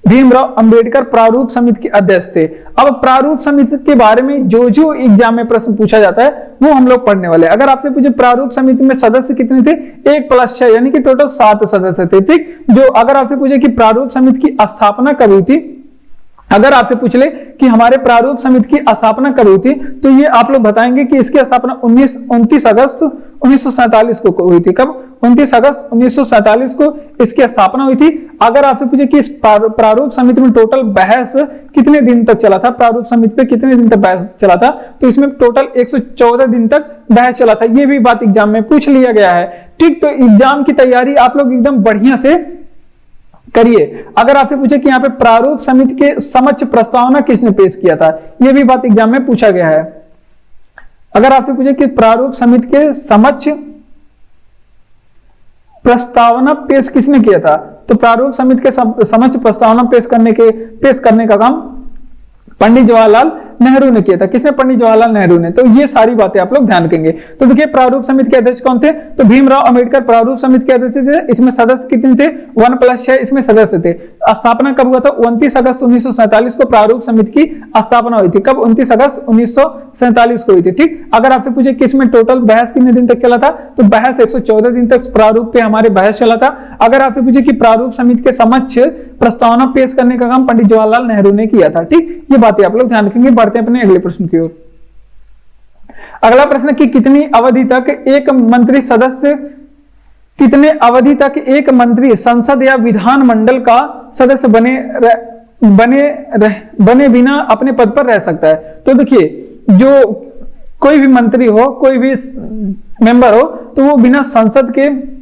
भीमराव अंबेडकर प्रारूप समिति के अध्यक्ष थे। अब प्रारूप समिति के बारे में जो एग्जाम में प्रश्न पूछा जाता है वो हम लोग पढ़ने वाले हैं। अगर आपसे पूछे प्रारूप समिति में सदस्य कितने थे? 1+6 यानी कि टोटल 7 सदस्य थे। ठीक। जो अगर आपसे पूछे कि प्रारूप समिति की स्थापना कब हुई थी, अगर आपसे पूछ ले कि हमारे प्रारूप समिति की स्थापना कब हुई थी, तो ये आप लोग बताएंगे कि इसकी स्थापना 29 अगस्त 1947 को हुई थी। कब? 29 अगस्त 1947 को इसकी स्थापना हुई थी। अगर आपसे पूछे कि इस प्रारूप समिति में टोटल बहस कितने दिन तक चला था, प्रारूप समिति पे कितने दिन तक बहस चला था, तो इसमें टोटल 114 दिन तक बहस चला था। ये भी बात एग्जाम में पूछ लिया गया है। ठीक। तो एग्जाम की तैयारी आप लोग एकदम बढ़िया से करिए। अगर आपसे पूछे कि यहाँ पे प्रारूप समिति के समक्ष प्रस्तावना किसने पेश किया था, यह भी बात एग्जाम में पूछा गया है। अगर आपसे पूछे कि प्रारूप समिति के समक्ष प्रस्तावना पेश किसने किया था, तो प्रारूप समिति के समक्ष प्रस्तावना पेश करने का काम पंडित जवाहरलाल नेहरू ने किया था। किसने? पंडित जवाहरलाल नेहरू ने। तो ये सारी बातें आप लोग ध्यान रखेंगे। तो देखिए, प्रारूप समिति के अध्यक्ष कौन थे? तो भीमराव अंबेडकर प्रारूप समिति के अध्यक्ष थे। इसमें सदस्य कितने थे? 1+6 इसमें सदस्य थे। स्थापना कब हुआ था? 29 अगस्त 1947 को प्रारूप समिति की स्थापना हुई थी। कब? 29 अगस्त 1947 को हुई थी। ठीक। अगर आपसे पूछे कि इसमें टोटल बहस कितने दिन तक चला था, तो बहस 114 दिन तक प्रारूप पे हमारे बहस चला था। अगर आपसे पूछे कि प्रारूप समिति के समक्ष प्रस्तावना पेश करने का काम पंडित जवाहरलाल नेहरू ने किया था। ठीक। ये बातें आप लोग ध्यान रखेंगे। बढ़ते हैं अपने अगले प्रश्न की ओर। अगला प्रश्न कि कितनी अवधि तक एक मंत्री संसद या विधानमंडल का सदस्य बने बिना अपने पद पर रह सकता है? तो देखिए, जो कोई भी मंत्री हो, कोई भी मेंबर हो, तो वो बिना संसद के,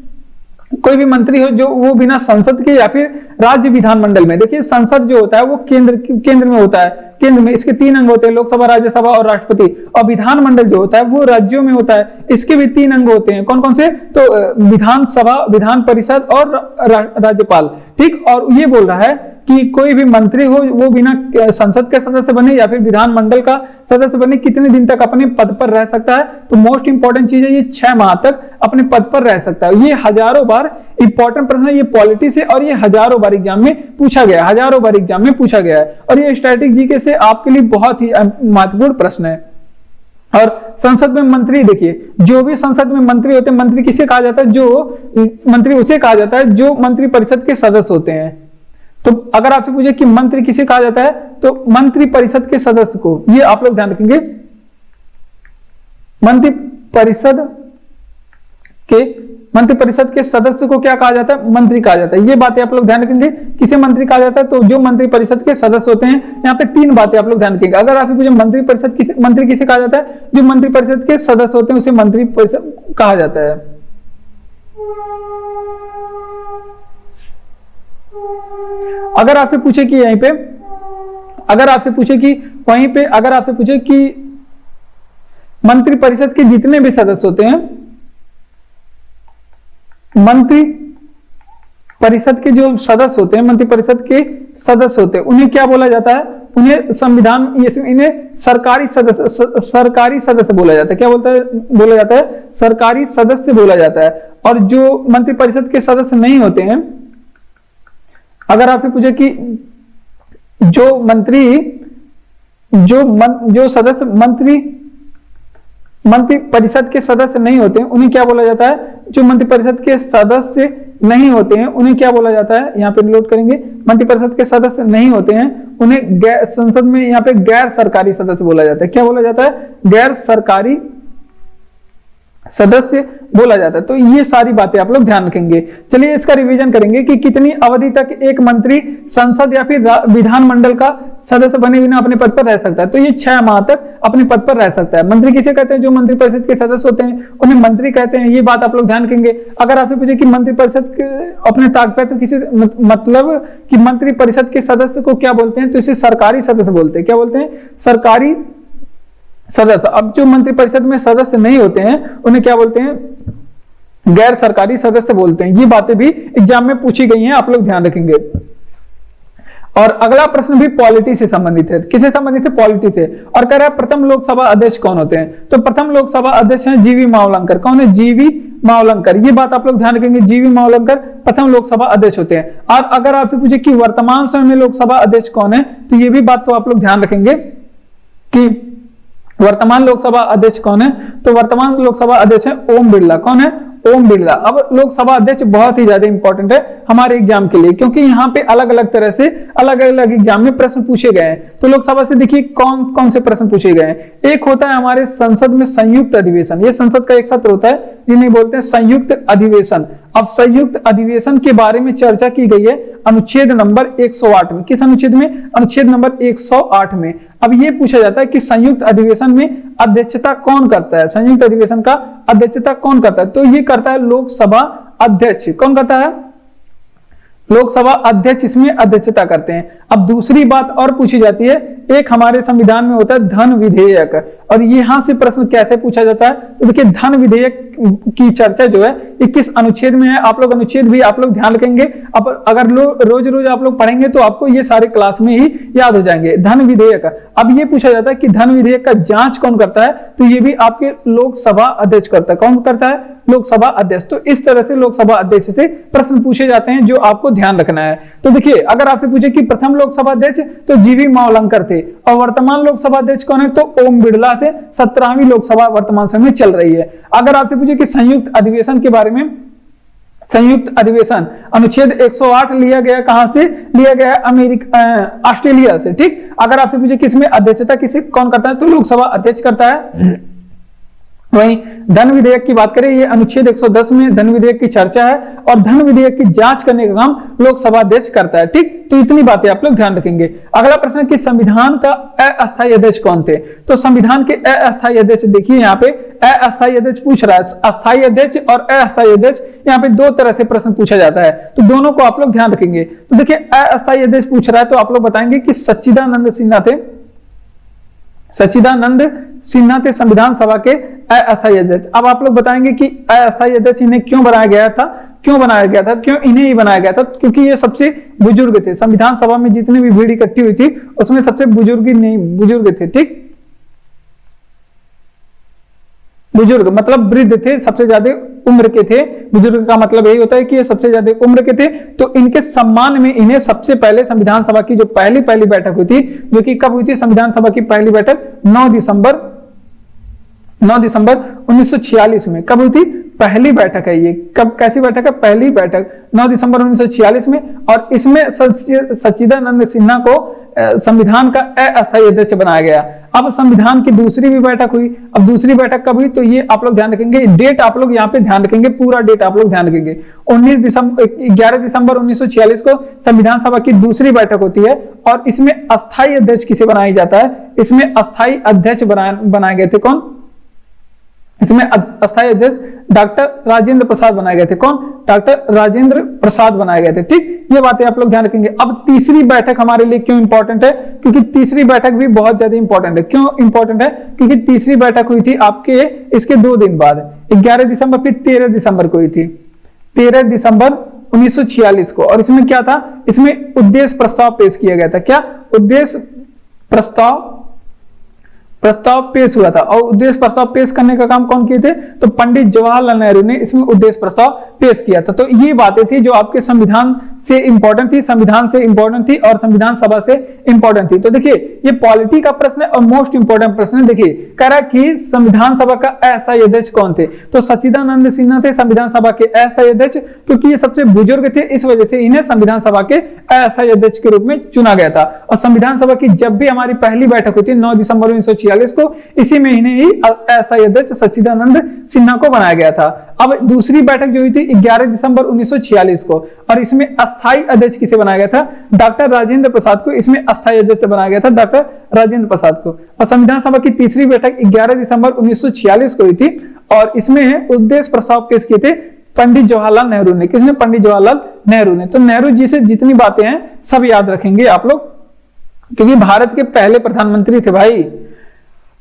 कोई भी मंत्री हो जो वो बिना संसद के या फिर राज्य विधानमंडल में, देखिए संसद जो होता है वो केंद्र में होता है। केंद्र में इसके 3 अंग होते हैं, लोकसभा, राज्यसभा और राष्ट्रपति। और विधानमंडल जो होता है वो राज्यों में होता है, इसके भी 3 अंग होते हैं। कौन कौन से? तो विधानसभा, विधान परिषद और राज्यपाल। ठीक। और ये बोल रहा है कि कोई भी मंत्री हो वो बिना संसद के सदस्य बने या फिर विधानमंडल का सदस्य बने कितने दिन तक अपने पद पर रह सकता है? तो मोस्ट इंपॉर्टेंट चीज है, ये 6 माह तक अपने पद पर रह सकता है। ये हजारों बार इंपॉर्टेंट प्रश्न है, ये पॉलिटी से, और ये हजारों बार एग्जाम में पूछा गया है, और ये स्टैटिक जीके से आपके लिए बहुत ही महत्वपूर्ण प्रश्न है। और संसद में मंत्री, देखिए जो भी संसद में मंत्री होते हैं, मंत्री किसे कहा जाता है? जो मंत्री उसे कहा जाता है जो मंत्री परिषद के सदस्य होते हैं। तो अगर आपसे पूछे कि मंत्री किसे कहा जाता है, तो मंत्री परिषद के सदस्य को, ये आप लोग ध्यान रखेंगे, मंत्री परिषद के सदस्य को क्या कहा जाता है, मंत्री कहा जाता है। ये बातें आप लोग ध्यान रखेंगे, किसे मंत्री कहा जाता है, तो जो मंत्री परिषद के सदस्य होते हैं। यहाँ पे 3 बातें आप लोग ध्यान रखेंगे। अगर आपसे पूछे मंत्री किसे कहा जाता है, जो मंत्री परिषद के सदस्य होते हैं उसे मंत्री परिषद कहा जाता है। अगर आपसे पूछे कि यहीं पे, अगर आपसे पूछे कि वहीं पे, अगर आपसे पूछे कि मंत्री परिषद के जितने भी सदस्य होते हैं, मंत्री परिषद के जो सदस्य होते हैं, मंत्री परिषद के सदस्य होते हैं, उन्हें क्या बोला जाता है, उन्हें संविधान, इन्हें सरकारी सदस्य बोला जाता है। क्या बोला जाता है, सरकारी सदस्य बोला जाता है। और जो मंत्री परिषद के सदस्य नहीं होते हैं, अगर आपसे पूछे कि जो सदस्य मंत्री परिषद के सदस्य नहीं होते हैं, उन्हें क्या बोला जाता है, जो मंत्री परिषद के सदस्य नहीं होते हैं उन्हें क्या बोला जाता है, यहाँ पे नोट करेंगे, मंत्री परिषद के सदस्य नहीं होते हैं उन्हें संसद में यहाँ पे गैर सरकारी सदस्य बोला जाता है। क्या बोला जाता है, गैर सरकारी सदस्य बोला जाता है। तो ये सारी बातें आप लोग ध्यान रखेंगे। चलिए इसका रिवीजन करेंगे कि कितनी अवधि तक एक मंत्री संसद या फिर विधानमंडल का सदस्य बने बिना अपने पद पर रह सकता है। तो ये 6 माह तक अपने पद पर रह सकता है। मंत्री किसे कहते हैं, जो मंत्री परिषद के सदस्य होते हैं उन्हें मंत्री कहते हैं। ये बात आप लोग ध्यान रखेंगे। अगर आपसे पूछे कि मंत्री परिषद के अपने तात्पर्य किसी मतलब कि मंत्री परिषद के सदस्य को क्या बोलते हैं, तो इसे सरकारी सदस्य बोलते हैं। क्या बोलते हैं, सरकारी सदस्य। अब जो मंत्री परिषद में सदस्य नहीं होते हैं उन्हें क्या बोलते हैं, गैर सरकारी सदस्य बोलते हैं। ये बातें भी एग्जाम में पूछी गई हैं, आप लोग ध्यान रखेंगे। और अगला प्रश्न भी पॉलिटी से संबंधित है। किससे संबंधित है, पॉलिटी से। और कह रहा है प्रथम लोकसभा अध्यक्ष कौन होते हैं, तो प्रथम लोकसभा अध्यक्ष हैं जीवी मावलंकर। कौन है, जीवी मावलंकर। ये बात आप लोग ध्यान रखेंगे, जीवी मावलंकर प्रथम लोकसभा अध्यक्ष होते हैं। और अगर आपसे पूछे कि वर्तमान समय में लोकसभा अध्यक्ष कौन है, तो ये भी बात तो आप लोग ध्यान रखेंगे कि वर्तमान लोकसभा अध्यक्ष कौन है, तो वर्तमान लोकसभा अध्यक्ष है ओम बिरला। कौन है, ओम बिरला। अब लोकसभा अध्यक्ष बहुत ही ज्यादा इंपॉर्टेंट है हमारे एग्जाम के लिए, क्योंकि यहाँ पे अलग अलग तरह से अलग अलग एग्जाम में प्रश्न पूछे गए हैं। तो लोकसभा से देखिए कौन कौन से प्रश्न पूछे गए हैं। एक होता है हमारे संसद में संयुक्त अधिवेशन, ये संसद का एक सत्र होता है जिन्हें बोलते हैं संयुक्त अधिवेशन। अब संयुक्त अधिवेशन के बारे में चर्चा की गई है अनुच्छेद नंबर 108 में। किस अनुच्छेद में, अनुच्छेद नंबर 108 में। अब ये पूछा जाता है कि संयुक्त अधिवेशन में अध्यक्षता कौन करता है, संयुक्त अधिवेशन का अध्यक्षता कौन करता है, तो ये करता है लोकसभा अध्यक्ष। कौन करता है, लोकसभा अध्यक्ष इसमें अध्यक्षता करते हैं। अब दूसरी बात और पूछी जाती है, एक हमारे संविधान में होता है धन विधेयक, और यहां से प्रश्न कैसे पूछा जाता है, तो देखिए धन विधेयक की चर्चा जो है 21 अनुच्छेद में है। आप लोग अनुच्छेद भी आप लोग ध्यान रखेंगे। अब अगर रोज रोज आप लोग पढ़ेंगे तो आपको ये सारे क्लास में ही याद हो जाएंगे। धन विधेयक, अब ये पूछा जाता है कि धन विधेयक का जांच कौन करता है, तो ये भी आपके लोकसभा अध्यक्ष करता है। कौन करता है, लोकसभा अध्यक्ष। तो इस तरह से लोकसभा अध्यक्ष से प्रश्न पूछे जाते हैं जो आपको ध्यान रखना है। तो देखिए अगर आपसे पूछे कि प्रथम लोकसभा अध्यक्ष तो जीवी मावलंकर थे, और वर्तमान लोकसभा अध्यक्ष कौन है, तो ओम बिरला से 17वीं लोकसभा वर्तमान समय में चल रही है। अगर आपसे पूछे कि संयुक्त अधिवेशन के बारे में, संयुक्त अधिवेशन अनुच्छेद 108 लिया गया, कहां से लिया गया, ऑस्ट्रेलिया से। ठीक, अगर आपसे पूछे किसमें अध्यक्षता किसी कौन करता है, तो लोकसभा अध्यक्ष करता है। वहीं धन विधेयक की बात करें, ये अनुच्छेद 110 में धन विधेयक की चर्चा है, और धन विधेयक की जांच करने का काम लोकसभा अध्यक्ष करता है। ठीक, तो इतनी बातें आप लोग ध्यान रखेंगे। अगला प्रश्न है कि संविधान का अस्थायी अध्यक्ष कौन थे, तो संविधान के अस्थायी अध्यक्ष देखिए यहाँ पे अस्थायी अध्यक्ष पूछ रहा है। अस्थायी अध्यक्ष और अस्थायी अध्यक्ष यहाँ पे 2 तरह से प्रश्न पूछा जाता है, तो दोनों को आप लोग ध्यान रखेंगे। तो देखिए अस्थायी अध्यक्ष पूछ रहा है तो आप लोग बताएंगे कि सच्चिदानंद सिन्हा थे। सच्चिदानंद सिन्हा थे संविधान सभा के अस्थायी अध्यक्ष। अब आप लोग बताएंगे कि अस्थायी अध्यक्ष इन्हें क्यों बनाया गया था, क्यों बनाया गया था, क्यों इन्हें ही बनाया गया था, क्योंकि ये सबसे बुजुर्ग थे। संविधान सभा में जितनी भी भीड़ इकट्ठी हुई थी उसमें सबसे बुजुर्ग थे। ठीक, बुजुर्ग मतलब वृद्ध थे, सबसे ज्यादा उम्र के थे। बुजुर्ग का मतलब यही होता है कि ये सबसे ज्यादा उम्र के थे। तो इनके सम्मान में इन्हें सबसे पहले संविधान सभा की जो पहली बैठक हुई थी, जो कि कब हुई थी, संविधान सभा की पहली बैठक 9 दिसंबर 1946 में। कब हुई थी, पहली बैठक है। ये कब, कैसी बैठक है? पहली बैठक 9 दिसंबर 1946 में, और इसमें सच्चिदानंद सिन्हा को संविधान का अस्थायी अध्यक्ष बनाया गया। अब संविधान की दूसरी भी बैठक हुई। अब दूसरी बैठक कब हुई, तो ये आप लोग ध्यान रखेंगे, डेट आप लोग यहाँ पे ध्यान रखेंगे, पूरा डेट आप लोग ध्यान रखेंगे। 11 दिसंबर 1946 को संविधान सभा की दूसरी बैठक होती है, और इसमें अस्थायी अध्यक्ष किसे बनाया जाता है? इसमें अस्थायी अध्यक्ष बनाए गए थे कौन? इसमें अस्थायी अध्यक्ष डॉक्टर राजेंद्र प्रसाद बनाए गए थे। कौन? डॉक्टर राजेंद्र प्रसाद बनाए गए थे। ठीक, ये बातें आप लोग ध्यान रखेंगे। अब तीसरी बैठक हमारे लिए क्यों इंपॉर्टेंट है? क्योंकि तीसरी बैठक भी बहुत ज्यादा इंपॉर्टेंट है। क्यों इंपॉर्टेंट है? क्योंकि तीसरी बैठक हुई थी आपके इसके 2 दिन बाद, 11 दिसंबर, फिर 13 दिसंबर को हुई थी, 13 दिसंबर 1946 को। और इसमें क्या था? इसमें उद्देश्य प्रस्ताव पेश किया गया था। क्या? उद्देश्य प्रस्ताव पेश हुआ था। और उद्देश्य प्रस्ताव पेश करने का काम कौन किए थे? तो पंडित जवाहरलाल नेहरू ने इसमें उद्देश्य प्रस्ताव पेश किया था। तो ये बातें थी जो आपके संविधान से इंपॉर्टेंट थी, संविधान से इंपॉर्टेंट थी और संविधान सभा से इंपॉर्टेंट थी। तो देखिए, ये पॉलिटी का प्रश्न है और मोस्ट इंपॉर्टेंट प्रश्न है। देखिए, कह रहा कि संविधान सभा का अस्थायी अध्यक्ष कौन थे? तो सच्चिदानंद सिन्हा थे संविधान सभा के अस्थायी अध्यक्ष, क्योंकि ये सबसे बुजुर्ग थे, इस वजह से इन्हें संविधान सभा के अस्थायी अध्यक्ष के रूप में चुना गया था। और संविधान सभा की जब भी हमारी पहली बैठक होती है 9 दिसंबर 1946 को, इसी में इन्हें ही अस्थायी अध्यक्ष सच्चिदानंद सिन्हा को बनाया गया था। अब दूसरी बैठक जो हुई थी 11 दिसंबर 1946 को, और इसमें अस्थायी अध्यक्ष किसे बनाया गया था? डॉक्टर राजेंद्र प्रसाद को इसमें अस्थायी अध्यक्ष बनाया गया था, डॉक्टर राजेंद्र प्रसाद को। और संविधान सभा की तीसरी बैठक 11 दिसंबर 1946 को हुई थी, और इसमें उद्देश्य प्रस्ताव पेश किए थे पंडित जवाहरलाल नेहरू ने। किसने? पंडित जवाहरलाल नेहरू ने। तो नेहरू जी से जितनी बातें हैं सब याद रखेंगे आप लोग, क्योंकि भारत के पहले प्रधानमंत्री थे भाई।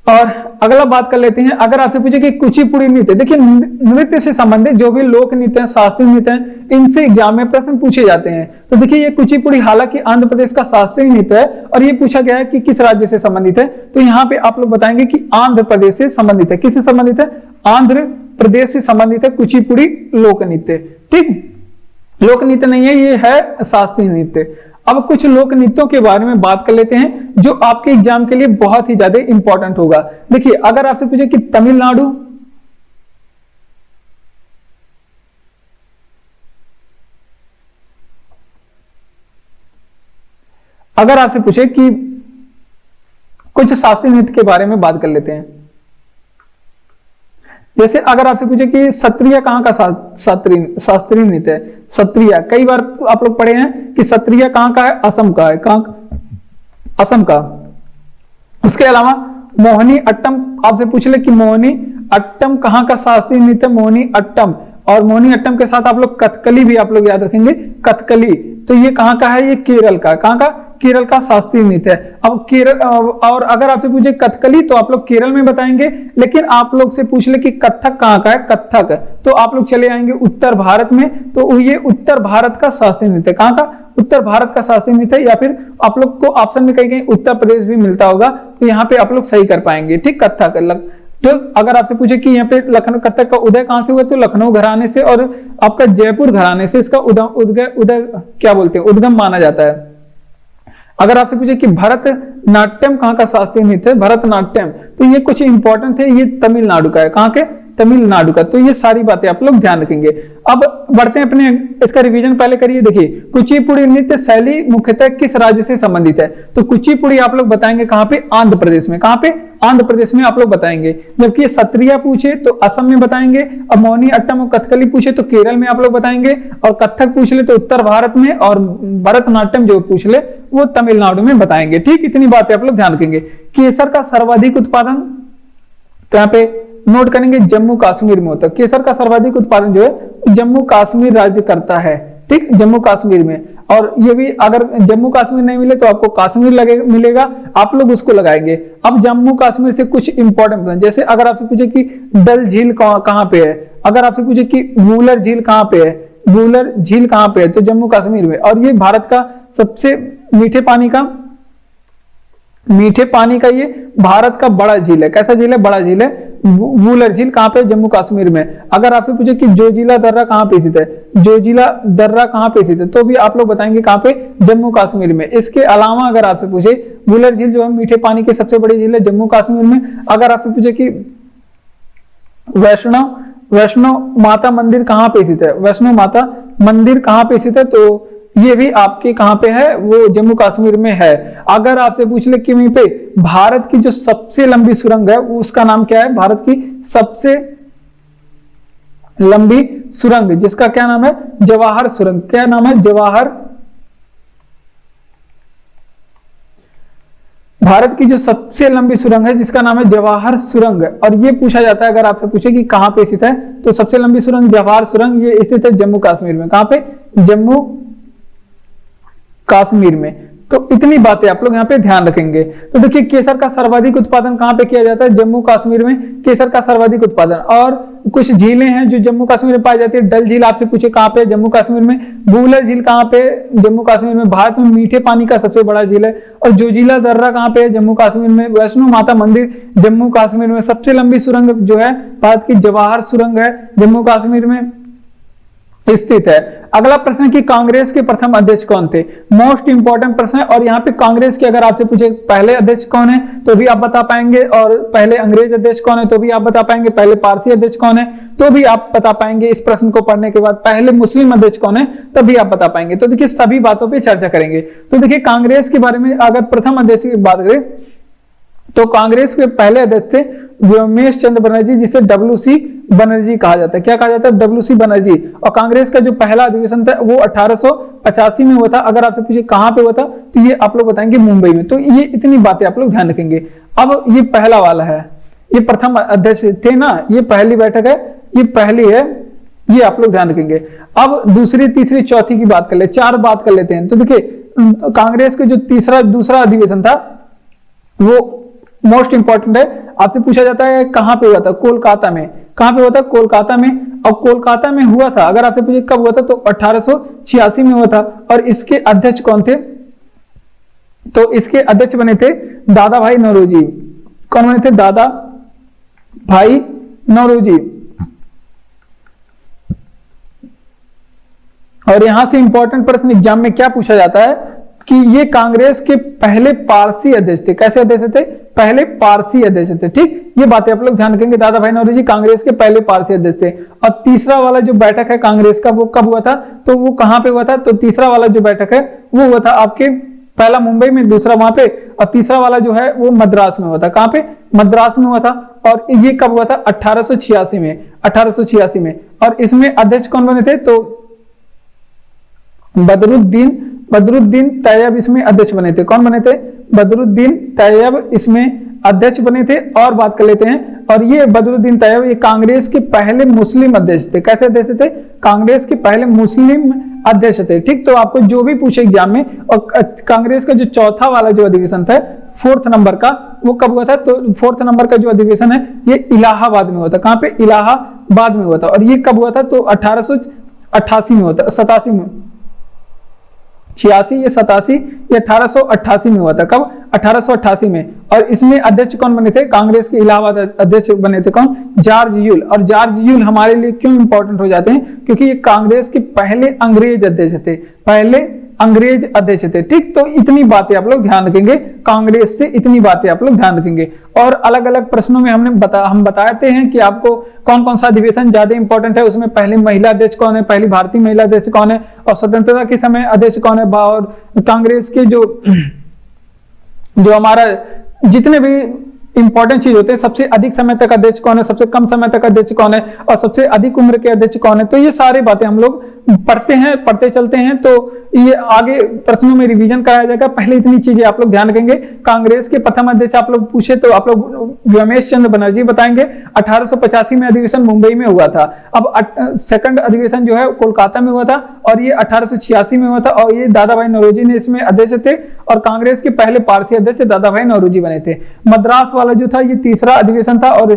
और अगला बात कर लेते हैं, अगर आपसे पूछे कि कुचिपुड़ी नृत्य, देखिए नृत्य से संबंधित जो भी लोक नृत्य है, शास्त्रीय नृत्य है, इनसे एग्जाम में प्रश्न पूछे जाते हैं। तो देखिए, ये कुचिपुड़ी हालांकि आंध्र प्रदेश का शास्त्रीय नृत्य है, और ये पूछा गया है कि किस राज्य से संबंधित है। तो यहाँ पे आप लोग बताएंगे कि आंध्र प्रदेश से संबंधित है। किससे संबंधित है? आंध्र प्रदेश से संबंधित है कुचिपुड़ी लोक नृत्य। ठीक, लोक नृत्य नहीं है, ये है शास्त्रीय नृत्य। अब कुछ लोक नृत्यों के बारे में बात कर लेते हैं जो आपके एग्जाम के लिए बहुत ही ज्यादा इंपॉर्टेंट होगा। देखिए, अगर आपसे पूछे कि तमिलनाडु, अगर आपसे पूछे कि कुछ शास्त्रीय नृत्य के बारे में बात कर लेते हैं। जैसे अगर आपसे पूछे कि सत्रिया कहाँ का शास्त्रीय नृत्य है? सत्रिया कई बार आप लोग पढ़े हैं कि सत्रिया कहाँ का है? असम का है। कहाँ? असम का। उसके अलावा मोहिनी अट्टम आपसे पूछ ले कि मोहिनी अट्टम कहाँ का शास्त्रीय नृत्य? मोहिनी अट्टम। और मोहिनी अट्टम के साथ आप लोग कथकली भी आप लोग याद रखेंगे, कथकली। तो ये कहाँ का है? ये केरल का। कहाँ का? केरल का शास्त्रीय नृत्य है। अब केरल, और अगर आपसे पूछे कथकली तो आप लोग केरल में बताएंगे, लेकिन आप लोग से पूछ ले कि कथक कहाँ का है? कथक, तो आप लोग चले आएंगे उत्तर भारत में। तो ये उत्तर भारत का शास्त्रीय नृत्य। कहाँ का? उत्तर भारत का शास्त्रीय नृत्य। या फिर आप लोग को ऑप्शन में कहीं उत्तर प्रदेश भी मिलता होगा, तो यहाँ पे आप लोग सही कर पाएंगे। ठीक, कथक। तो अगर आपसे पूछे कि यहाँ पे लखनऊ, कथक का उदय कहां से हुआ? तो लखनऊ घराने से और आपका जयपुर घराने से इसका उदय क्या बोलते हैं? उद्गम माना जाता है। अगर आपसे पूछे कि भरतनाट्यम कहाँ का शास्त्रीय नृत्य है? भरतनाट्यम, तो ये कुछ इंपॉर्टेंट है, ये तमिलनाडु का है। कहाँ के? तमिलनाडु का। तो ये सारी बातें आप लोग ध्यान रखेंगे। अब बढ़ते हैं अपने, इसका रिवीजन पहले करिए। देखिए, कुचिपुड़ी नृत्य शैली मुख्यतः किस राज्य से संबंधित है? तो कुचिपुड़ी आप लोग बताएंगे कहाँ पे? आंध्र प्रदेश में। कहाँ पे? आंध्र प्रदेश में आप लोग बताएंगे। जबकि सत्रिया पूछे तो असम में बताएंगे, और मोहिनी अट्टम और कथकली पूछे तो केरल में आप लोग बताएंगे, और कथक पूछ ले तो उत्तर भारत में, और भरतनाट्यम जो पूछ ले वो तमिलनाडु में बताएंगे। ठीक, इतनी बातें आप लोग ध्यान रखेंगे। केसर का सर्वाधिक उत्पादन, तो यहाँ पे नोट करेंगे जम्मू कश्मीर में होता है। केसर का सर्वाधिक उत्पादन जो है जम्मू कश्मीर राज्य करता है। ठीक, जम्मू कश्मीर में। और ये भी अगर जम्मू कश्मीर नहीं मिले तो आपको कश्मीर मिलेगा, आप लोग उसको लगाएंगे। अब जम्मू कश्मीर से कुछ इंपॉर्टेंट, जैसे अगर आपसे पूछे कि डल झील कहाँ पे है, अगर आपसे पूछे कि वूलर झील कहाँ पे है, वूलर झील कहाँ पे है? तो जम्मू कश्मीर में। और ये भारत का सबसे मीठे पानी का ये भारत का बड़ा झील है। कैसा झील है? बड़ा झील है। वूलर झील कहाँ पे? जम्मू कश्मीर में। अगर आपसे पूछे कि जोजिला दर्रा कहाँ पे स्थित है, जोजिला दर्रा कहाँ पे स्थित है, तो भी आप लोग बताएंगे कहाँ पे? जम्मू कश्मीर में। इसके अलावा अगर आपसे पूछे, वूलर झील जो है मीठे पानी की सबसे बड़ी झील है, जम्मू कश्मीर में। अगर आपसे पूछे कि वैष्णो माता मंदिर कहाँ पे स्थित है? वैष्णो माता मंदिर कहाँ पे स्थित है? तो ये भी आपके कहाँ पे है? वो जम्मू कश्मीर में है। अगर आपसे पूछ ले कि वहीं पे भारत की जो सबसे लंबी सुरंग है उसका नाम क्या है? भारत की सबसे लंबी सुरंग जिसका क्या नाम है? जवाहर सुरंग। क्या नाम है? जवाहर। भारत की जो सबसे लंबी सुरंग है जिसका नाम है जवाहर सुरंग। और ये पूछा जाता है, अगर आपसे पूछे कि कहां पे स्थित है, तो सबसे लंबी सुरंग जवाहर सुरंग ये स्थित है जम्मू कश्मीर में। कहां पे? जम्मू कश्मीर में। तो इतनी बातें आप लोग यहाँ पे ध्यान रखेंगे। तो देखिए केसर का सर्वाधिक उत्पादन कहां पे किया जाता है? जम्मू कश्मीर में केसर का सर्वाधिक उत्पादन। और कुछ झीलें हैं जो जम्मू कश्मीर में पाई जाती है। डल झील आपसे पूछे कहां पे? जम्मू कश्मीर में। बूलर झील कहां पे? जम्मू कश्मीर में। भारत में मीठे पानी का सबसे बड़ा झील है। और जोजिला दर्रा कहां पे है? जम्मू कश्मीर में। वैष्णो माता मंदिर जम्मू कश्मीर में। सबसे लंबी सुरंग जो है भारत की जवाहर सुरंग है, जम्मू कश्मीर में स्थित है। अगला प्रश्न कि कांग्रेस के प्रथम अध्यक्ष कौन थे? मोस्ट इंपॉर्टेंट प्रश्न है। और यहाँ पे कांग्रेस के अगर आपसे पूछे पहले अध्यक्ष कौन है तो भी आप बता पाएंगे, और पहले अंग्रेज अध्यक्ष कौन है तो भी आप बता पाएंगे, पहले पारसी अध्यक्ष कौन है तो भी आप बता पाएंगे। इस प्रश्न को पढ़ने के बाद पहले मुस्लिम अध्यक्ष कौन है तभी आप बता पाएंगे। तो देखिए सभी बातों पर चर्चा करेंगे। तो देखिए कांग्रेस के बारे में अगर प्रथम अध्यक्ष की बात करें तो कांग्रेस के पहले अध्यक्ष थे व्योमेश चंद्र बनर्जी, जिसे WC बनर्जी कहा जाता है। क्या कहा जाता है? WC बनर्जी। और कांग्रेस का जो पहला अधिवेशन था वो 1885 में हुआ था। अगर आपसे पूछे कहां पे हुआ था तो ये आप लोग बताएंगे मुंबई में। तो ये इतनी बातें आप लोग ध्यान रखेंगे। अब ये पहला वाला है, ये प्रथम अध्यक्ष थे ना, ये पहली बैठक है, ये पहली है, ये आप लोग ध्यान रखेंगे। अब दूसरी, तीसरी, चौथी की बात कर ले, 4 बात कर लेते हैं। तो देखिए कांग्रेस का जो दूसरा अधिवेशन था वो मोस्ट इंपॉर्टेंट है। आपसे पूछा जाता है कहां पे हुआ था? कोलकाता में। कहां पे हुआ था? कोलकाता में। और कोलकाता में हुआ था, अगर आपसे पूछे कब हुआ था तो 1886 में हुआ था। और इसके अध्यक्ष कौन थे? तो इसके अध्यक्ष बने थे दादा भाई नौरोजी। कौन बने थे? दादा भाई नौरोजी। और यहां से इंपॉर्टेंट प्रश्न एग्जाम में क्या पूछा जाता है कि ये कांग्रेस के पहले पारसी अध्यक्ष थे। कैसे अध्यक्ष थे? पहले पारसी अध्यक्ष थे। ठीक, ये बातें आप लोग ध्यान रखेंगे। दादा भाई नौरोजी कांग्रेस के पहले पारसी अध्यक्ष थे। और तीसरा वाला जो बैठक है कांग्रेस का वो कब हुआ था? तो वो कहां पे हुआ था? तो तीसरा वाला जो बैठक है वो हुआ था आपके, पहला मुंबई में, दूसरा वहां पे, और तीसरा वाला जो है वो मद्रास में हुआ था। कहां पे? मद्रास में हुआ था। और ये कब हुआ था? 1886 में। 1886 में। और इसमें अध्यक्ष कौन बने थे? तो बदरुद्दीन तैयब इसमें अध्यक्ष बने थे। कौन बने थे? बदरुद्दीन तैयब इसमें अध्यक्ष बने थे। और बात कर लेते हैं, और ये बदरुद्दीन तैयब ये कांग्रेस के पहले मुस्लिम अध्यक्ष थे। कैसे अध्यक्ष थे? कांग्रेस के पहले मुस्लिम अध्यक्ष थे। ठीक, तो आपको जो भी पूछे एग्जाम में, और कांग्रेस का जो चौथा वाला जो अधिवेशन था 4th नंबर का, वो कब हुआ था? तो 4th नंबर का जो अधिवेशन है ये इलाहाबाद में हुआ था। कहां पे? इलाहाबाद में हुआ था। और ये कब हुआ था? तो 1888 में हुआ था, 87 में, 86 या 87 या 1888 में हुआ था। कब? 1888 में। और इसमें अध्यक्ष कौन बने थे? कांग्रेस के इलाहाबाद अध्यक्ष बने थे कौन? George Yule. और जॉर्ज यूल हमारे लिए क्यों इंपॉर्टेंट हो जाते हैं? क्योंकि ये कांग्रेस के पहले अंग्रेज अध्यक्ष थे। पहले अंग्रेज अध्यक्ष थे। ठीक, तो इतनी बातें आप लोग ध्यान रखेंगे। कांग्रेस से इतनी बातें आप लोग ध्यान रखेंगे। और अलग अलग प्रश्नों में हम बताते हैं कि आपको कौन कौन सा अधिवेशन ज्यादा इंपॉर्टेंट है, उसमें पहले महिला अध्यक्ष कौन है, पहली भारतीय महिला अध्यक्ष कौन है, और स्वतंत्रता के समय अध्यक्ष कौन है, और कांग्रेस के जो हमारा जितने भी इंपॉर्टेंट चीज होते हैं, सबसे अधिक समय तक अध्यक्ष कौन है, सबसे कम समय तक अध्यक्ष कौन है, और सबसे अधिक उम्र के अध्यक्ष कौन है। तो ये सारी बातें हम लोग पढ़ते चलते हैं। तो ये आगे प्रश्नों में रिवीजन कराया जाएगा। पहले इतनी चीजें आप लोग ध्यान रखेंगे। कांग्रेस के प्रथम अध्यक्ष आप लोग पूछे तो आप लोग व्योमेश चंद्र बनर्जी बताएंगे। 1885 में अधिवेशन मुंबई में हुआ था। अब सेकंड अधिवेशन जो है कोलकाता में हुआ था, और ये 1886 में हुआ था। और ये दादा भाई नौरोजी ने इसमें अध्यक्ष थे। और कांग्रेस के पहले पारसी अध्यक्ष दादा भाई नौरोजी बने थे। मद्रास वाला जो था ये तीसरा अधिवेशन था, और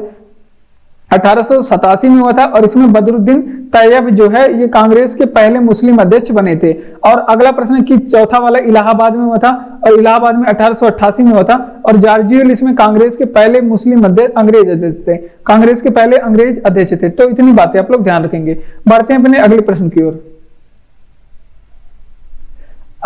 1887 में हुआ था। और इसमें बदरुद्दीन तैयब जो है ये कांग्रेस के पहले मुस्लिम अध्यक्ष बने थे। और अगला प्रश्न कि चौथा वाला इलाहाबाद में हुआ था, और इलाहाबाद में 1888 में हुआ था। और जॉर्ज यूल इसमें कांग्रेस के पहले मुस्लिम अंग्रेज अध्यक्ष थे। कांग्रेस के पहले अंग्रेज अध्यक्ष थे। तो इतनी बातें आप लोग ध्यान रखेंगे। बढ़ते हैं अपने अगले प्रश्न की ओर।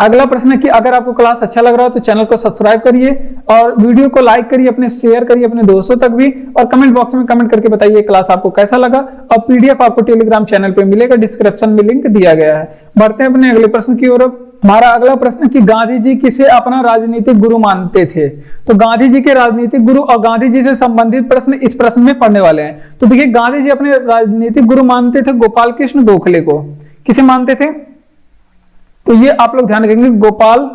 अगला प्रश्न है कि अगर आपको क्लास अच्छा लग रहा हो तो चैनल को सब्सक्राइब करिए और वीडियो को लाइक करिए, अपने शेयर करिए अपने दोस्तों तक भी, और कमेंट बॉक्स में कमेंट करके बताइए क्लास आपको कैसा लगा। और पीडीएफ आपको टेलीग्राम चैनल पे मिलेगा, डिस्क्रिप्शन में लिंक दिया गया है। बढ़ते हैं अपने अगले प्रश्न की ओर। हमारा अगला प्रश्न कि गांधी जी किसे अपना राजनीतिक गुरु मानते थे। तो गांधी जी के राजनीतिक गुरु और गांधी जी से संबंधित प्रश्न इस प्रश्न में पढ़ने वाले हैं। तो देखिए, गांधी जी अपने राजनीतिक गुरु मानते थे गोपाल कृष्ण गोखले को। किसे मानते थे? तो ये आप लोग ध्यान रखेंगे, गोपाल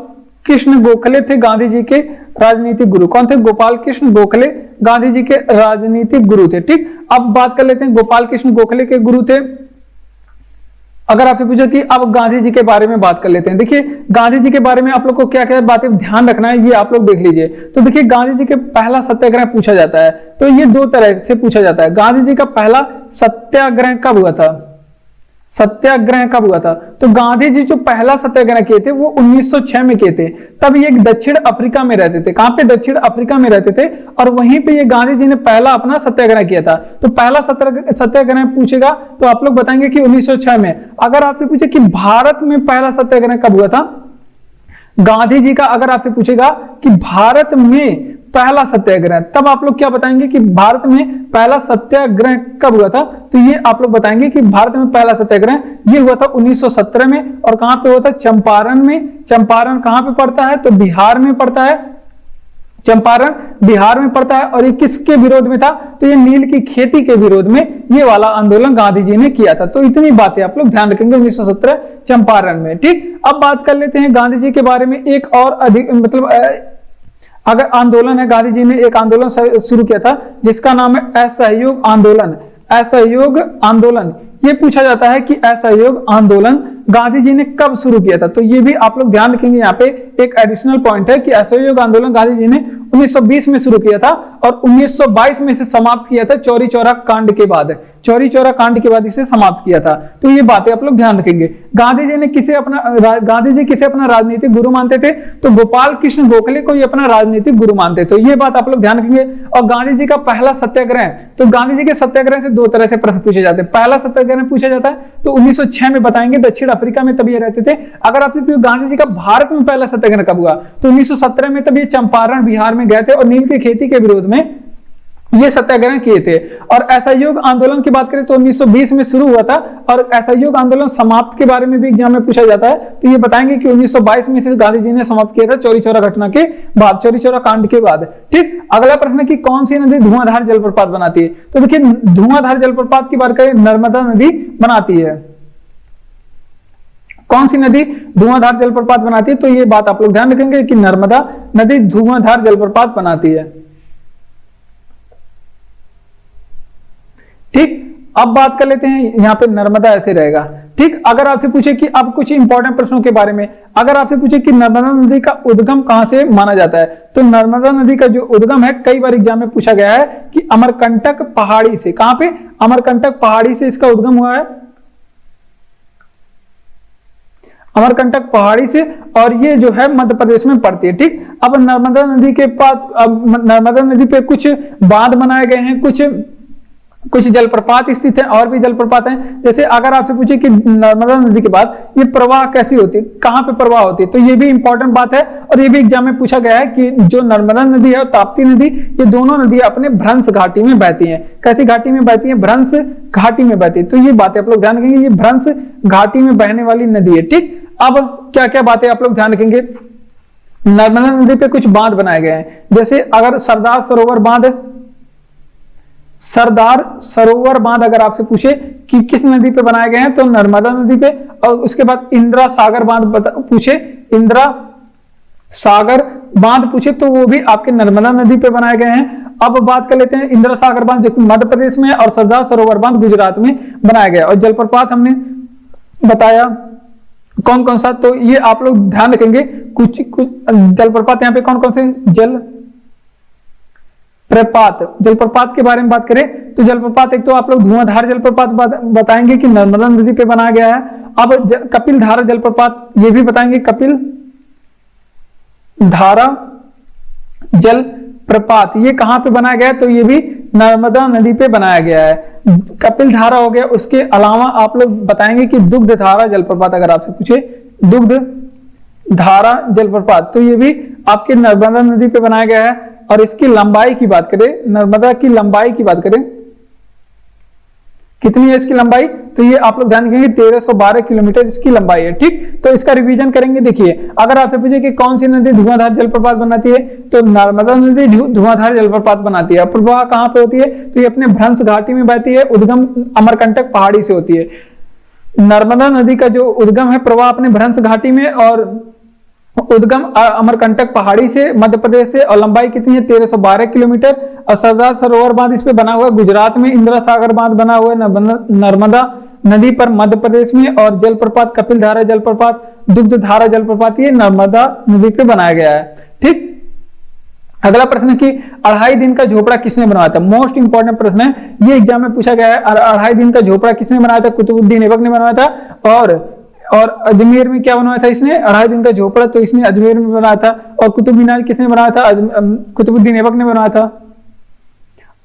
कृष्ण गोखले थे गांधी जी के राजनीतिक गुरु। कौन थे? गोपाल कृष्ण गोखले गांधी जी के राजनीतिक गुरु थे। ठीक, अब बात कर लेते हैं गोपाल कृष्ण गोखले के गुरु थे। अगर आपसे पूछो कि अब गांधी जी के बारे में बात कर लेते हैं। देखिए, गांधी जी के बारे में आप लोग को क्या क्या बातें ध्यान रखना है, ये आप लोग देख लीजिए। तो देखिए, गांधी जी के पहला सत्याग्रह पूछा जाता है, तो ये दो तरह से पूछा जाता है। गांधी जी का पहला सत्याग्रह कब हुआ था? सत्याग्रह कब हुआ था? तो गांधी जी जो पहला सत्याग्रह किए थे वो 1906 में किए थे। तब ये दक्षिण अफ्रीका में रहते थे। कहां पे? दक्षिण अफ्रीका में रहते थे, और वहीं पे ये गांधी जी ने पहला अपना सत्याग्रह किया था। तो पहला सत्याग्रह पूछेगा तो आप लोग बताएंगे कि 1906 में। अगर आपसे पूछे कि भारत में पहला सत्याग्रह कब हुआ था गांधी जी का, अगर आपसे पूछेगा कि भारत में पहला सत्याग्रह, तब आप लोग क्या बताएंगे कि भारत में पहला सत्याग्रह कब हुआ था? तो ये आप लोग बताएंगे कि भारत में पहला सत्याग्रह ये हुआ था 1917 में। और कहां पे हुआ था? चंपारण में। चंपारण कहां पे पड़ता है? तो बिहार में पड़ता है। चंपारण बिहार में पड़ता है। और ये किसके विरोध में था? तो ये नील की खेती के विरोध में ये वाला आंदोलन गांधी जी ने किया था। तो इतनी बातें आप लोग ध्यान रखेंगे 1917 चंपारण में। ठीक, अब बात कर लेते हैं गांधी जी के बारे में एक और अधिक, मतलब अगर आंदोलन है, गांधी जी ने एक आंदोलन शुरू किया था जिसका नाम है असहयोग आंदोलन। असहयोग आंदोलन ये पूछा जाता है कि असहयोग आंदोलन गांधी जी ने कब शुरू किया था। तो ये भी आप लोग ध्यान रखेंगे, यहाँ पे एक एडिशनल पॉइंट है कि असहयोग आंदोलन गांधी जी ने 1920 में शुरू किया था और 1922 में इसे समाप्त किया था चौरी चौरा कांड के बाद। चौरी चौरा कांड के बाद इसे समाप्त किया था। तो ये बातें आप लोग ध्यान रखेंगे। गांधी जी किसे अपना राजनीतिक गुरु मानते थे? तो गोपाल कृष्ण गोखले को ही अपना राजनीतिक गुरु मानते थे। तो ये बात आप लोग ध्यान रखेंगे। और गांधी जी का पहला सत्याग्रह, तो गांधी जी के सत्याग्रह से दो तरह से प्रश्न पूछे जाते हैं। पहला सत्याग्रह पूछा जाता है तो 1906 में बताएंगे, दक्षिण अफ्रीका में तब ये रहते थे। अगर आपसे गांधी जी का भारत में पहला सत्याग्रह कब हुआ? तो 1917 में, तब ये चंपारण बिहार में गए थे और नील की खेती के विरोध में ये सत्याग्रह किए थे। और असहयोग आंदोलन की बात करें तो 1920 में शुरू हुआ था और असहयोग आंदोलन समाप्त के बारे में भी एग्जाम में पूछा जाता है। तो ये बताएंगे कि 1922 में से गांधी जी ने समाप्त किया था चौरी चौरा घटना के बाद, चौरी चौरा कांड के बाद। ठीक, अगला प्रश्न है कि कौन सी नदी धुआंधार जलप्रपात बनाती है? तो देखिए, धुआंधार जलप्रपात की बात करें, नर्मदा नदी बनाती है। कौन सी नदी धुआंधार जलप्रपात बनाती है? तो ये बात आप लोग ध्यान रखेंगे कि नर्मदा नदी धुआंधार जलप्रपात बनाती है। ठीक, अब बात कर लेते हैं, यहां पे नर्मदा ऐसे रहेगा। ठीक, अगर आपसे पूछे कि अब कुछ इंपॉर्टेंट प्रश्नों के बारे में, अगर आपसे पूछे कि नर्मदा नदी का उद्गम कहां से माना जाता है, तो नर्मदा नदी का जो उद्गम है कई बार एग्जाम में पूछा गया है कि अमरकंटक पहाड़ी से। कहां पे? अमरकंटक पहाड़ी से इसका उद्गम हुआ है, अमरकंटक पहाड़ी से, और ये जो है मध्य प्रदेश में पड़ती है। ठीक, अब नर्मदा नदी के पास, अब नर्मदा नदी पे कुछ बांध बनाए गए हैं, कुछ जलप्रपात स्थित है, और भी जलप्रपात हैं। जैसे अगर आपसे पूछे कि नर्मदा नदी के बाद ये प्रवाह कैसी होती है, कहां पे प्रवाह होती है, तो ये भी इंपॉर्टेंट बात है और ये भी एग्जाम में पूछा गया है कि जो नर्मदा नदी है और ताप्ती नदी, ये दोनों नदियां अपने भ्रंश घाटी में बहती हैं। कैसी घाटी में बहती है? भ्रंश घाटी में बहती है। तो ये बातें आप लोग ध्यान रखेंगे, ये भ्रंश घाटी में बहने वाली नदी है। ठीक, अब क्या क्या बातें आप लोग ध्यान रखेंगे? नर्मदा नदी पे कुछ बांध बनाए गए हैं, जैसे अगर सरदार सरोवर बांध, सरदार सरोवर बांध अगर आपसे पूछे कि किस नदी पे बनाए गए हैं, तो नर्मदा नदी पे। और उसके बाद इंदिरा सागर बांध पूछे, इंदिरा सागर बांध पूछे, तो वो भी आपके नर्मदा नदी पे बनाए गए हैं। अब बात कर लेते हैं इंदिरा सागर बांध जो मध्य प्रदेश में है, और सरदार सरोवर बांध गुजरात में बनाया गया। और जलप्रपात हमने बताया कौन कौन सा, तो ये आप लोग ध्यान रखेंगे। कुछ जलप्रपात यहाँ पे कौन कौन से जलप्रपात के बारे में बात करें तो जलप्रपात, एक तो आप लोग धुआंधार जलप्रपात बताएंगे कि नर्मदा नदी पे बनाया गया है। अब कपिल धारा जलप्रपात ये भी बताएंगे, कपिल धारा जलप्रपात ये कहां पे बनाया गया है, तो ये भी नर्मदा नदी पे बनाया गया है। कपिल धारा हो गया, उसके अलावा आप लोग बताएंगे कि दुग्ध धारा जलप्रपात, अगर आपसे पूछे दुग्ध धारा जलप्रपात, तो ये भी आपके नर्मदा नदी पे बनाया गया है। और इसकी लंबाई की बात करें, नर्मदा की लंबाई की बात करें, कितनी है इसकी लंबाई, तो ये आप लोग ध्यान रखेंगे 1312 किलोमीटर इसकी लंबाई है। ठीक, तो इसका रिवीजन करेंगे। देखिए, अगर आपसे पूछे कि कौन सी नदी धुआंधार जलप्रपात बनाती है, तो नर्मदा नदी धुआंधार जलप्रपात बनाती है। प्रवाह कहां पे होती है, तो ये अपने भ्रंश घाटी में बहती है, उद्गम अमरकंटक पहाड़ी से होती है। नर्मदा नदी का जो उद्गम है प्रवाह अपने भ्रंश घाटी में और उद्गम अमरकंटक पहाड़ी से मध्य प्रदेश से, और लंबाई कितनी है 1312 किलोमीटर। और सरदार सरोवर बांध इस पे बना हुआ है गुजरात में, इंदिरा सागर बांध बना हुआ है नर्मदा नदी पर मध्य प्रदेश में, और जलप्रपात कपिल धारा जलप्रपात, दुग्ध धारा जलप्रपात ये नर्मदा नदी पे बनाया गया है। ठीक, अगला प्रश्न है कि 2.5 दिन का झोपड़ा किसने बनवाया था। मोस्ट इंपॉर्टेंट प्रश्न है, ये एग्जाम में पूछा गया है। 2.5 दिन का झोपड़ा किसने बनाया था, कुतुबुद्दीन ऐबक ने बनवाया था। और अजमेर में क्या बनवाया था इसने, 2.5 दिन का झोपड़ा तो इसने अजमेर में बनाया था। और कुतुब मीनार किसने बनाया था, कुतुबुद्दीन ऐबक ने बनवाया था।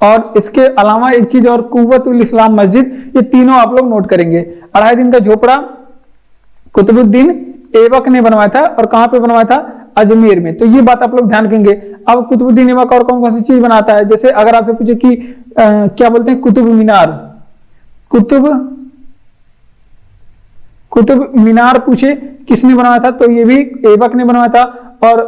और इसके अलावा एक चीज और, कुव्वतुल इस्लाम मस्जिद, ये तीनों आप लोग नोट करेंगे। 2.5 दिन का झोपड़ा कुतुबुद्दीन ऐबक ने बनवाया था, और कहां पे बनवाया था, अजमेर में। तो ये बात आप लोग ध्यान रखेंगे। अब कुतुबुद्दीन ऐबक और कौन कौन सी चीज बनाता है, जैसे अगर आपसे पूछे कि क्या बोलते हैं कुतुब मीनार, कुतुब मीनार पूछे किसने बनवाया था, तो ये भी ऐबक ने बनवाया था। और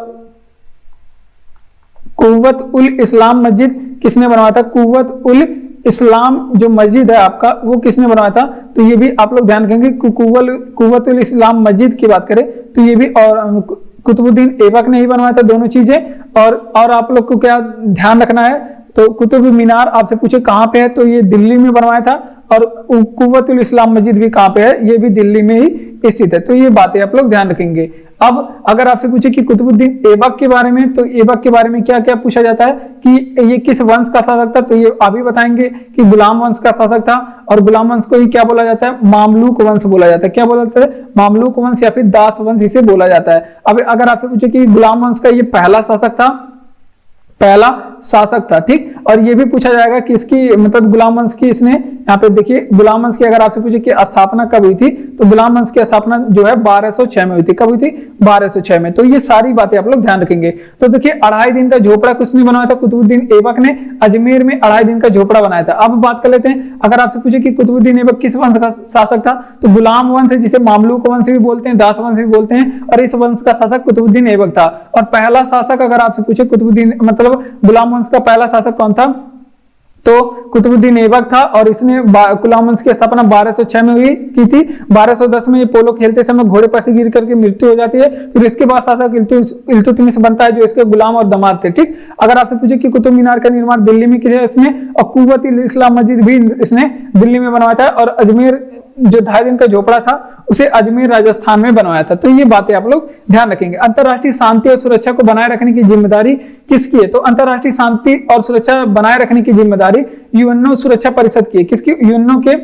कुव्वत उल इस्लाम मस्जिद किसने बनवाया था, कुव्वत उल इस्लाम जो मस्जिद है आपका वो किसने बनवाया था, तो ये भी आप लोग ध्यान रखेंगे। कुव्वत उल इस्लाम मस्जिद की बात करें तो ये भी और कुतुबुद्दीन ऐबक ने ही बनवाया था, दोनों चीजें। और आप लोग को क्या ध्यान रखना है, तो कुतुब मीनार आपसे पूछे कहां पे है, तो ये दिल्ली में बनवाया था। और कुव्वतुल इस्लाम मस्जिद भी कहां पे है, ये भी दिल्ली में ही स्थित है। तो ये बातें आप लोग ध्यान रखेंगे। अब अगर आपसे पूछे कि कुतुबुद्दीन ऐबक के बारे में, तो ऐबक के बारे में क्या क्या पूछा जाता है कि ये किस वंश का शासक था, तो ये अभी बताएंगे कि गुलाम वंश का शासक था। और गुलाम वंश को ही क्या बोला जाता है, मामलूक वंश बोला जाता है। क्या बोला जाता है, मामलूक वंश या फिर दास वंश इसे बोला जाता है। अब अगर आपसे पूछे कि गुलाम वंश का ये पहला शासक था, पहला शासक था। ठीक, और ये भी पूछा जाएगा कि इसकी मतलब गुलाम वंश की इसने, यहाँ पे देखिए गुलाम वंश की अगर आपसे पूछे कि स्थापना कब हुई थी, तो गुलाम वंश की स्थापना जो है 1206 में हुई थी। कब हुई थी, 1206 में। तो ये सारी बातें आप लोग ध्यान रखेंगे। तो देखिए 2.5 दिन का झोपड़ा किसने बनवाया था, कुतुबुद्दीन ऐबक ने अजमेर में 2.5 दिन का झोपड़ा बनाया था। अब बात कर लेते हैं, अगर आपसे पूछे कि कुतुबुद्दीन ऐबक किस वंश का शासक था, तो गुलाम वंश है जिसे मामलूक वंश भी बोलते हैं, दास वंश भी बोलते हैं, और इस वंश का शासक कुतुबुद्दीन ऐबक था। और पहला शासक अगर आपसे पूछे कुतुबुद्दीन मतलब गुलाम वंश का पहला शासक कौन था, तो कुतुबुद्दीन ऐबक था। और इसने गुलाम वंश की स्थापना 1206 में हुई की थी। 1210 में ये पोलो खेलते समय घोड़े पर से गिर करके मृत्यु हो जाती है। फिर इसके बाद शासक इल्तुतमिश बनता है जो इसके गुलाम और दामाद थे। ठीक, अगर आपसे पूछे कि कुतुब मीनार का निर्माण दिल्ली में किया इसने, और कुव्वतुल इस्लाम मस्जिद भी इसने दिल्ली में बनवाया था। और अजमेर जो 2.5 दिन का झोपड़ा था उसे अजमेर राजस्थान में बनवाया था। तो ये बातें आप लोग ध्यान रखेंगे। अंतरराष्ट्रीय शांति और सुरक्षा को बनाए रखने की जिम्मेदारी किसकी है, तो अंतरराष्ट्रीय शांति और सुरक्षा बनाए रखने की जिम्मेदारी यूएनओ सुरक्षा परिषद की है। किसकी, यूएनओ के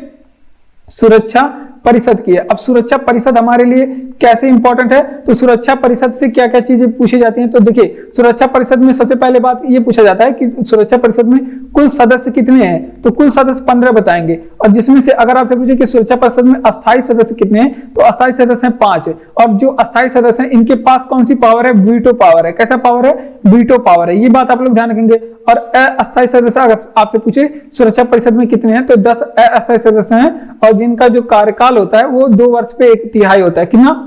सुरक्षा परिषद की है। अब सुरक्षा परिषद हमारे लिए कैसे इंपॉर्टेंट है, तो सुरक्षा परिषद से क्या क्या चीजें पूछी जाती हैं, तो देखिए सुरक्षा परिषद में सबसे पहले बात ये पूछा जाता है कि सुरक्षा परिषद में कुल सदस्य कितने हैं, तो कुल सदस्य 15 बताएंगे। और जिसमें से अगर आपसे पूछे कि सुरक्षा परिषद में अस्थायी सदस्य कितने हैं, तो अस्थायी सदस्य हैं 5। और जो अस्थायी सदस्य हैं इनके पास कौन सी पावर है, वीटो पावर है। कैसा पावर है, वीटो पावर है। ये बात आप लोग ध्यान रखेंगे। और अस्थायी सदस्य अगर आपसे पूछे सुरक्षा परिषद में कितने हैं, तो 10 अस्थायी सदस्य हैं, और जिनका जो कार्यकाल होता है वो 2 वर्ष पे 1/3 होता है। कितना,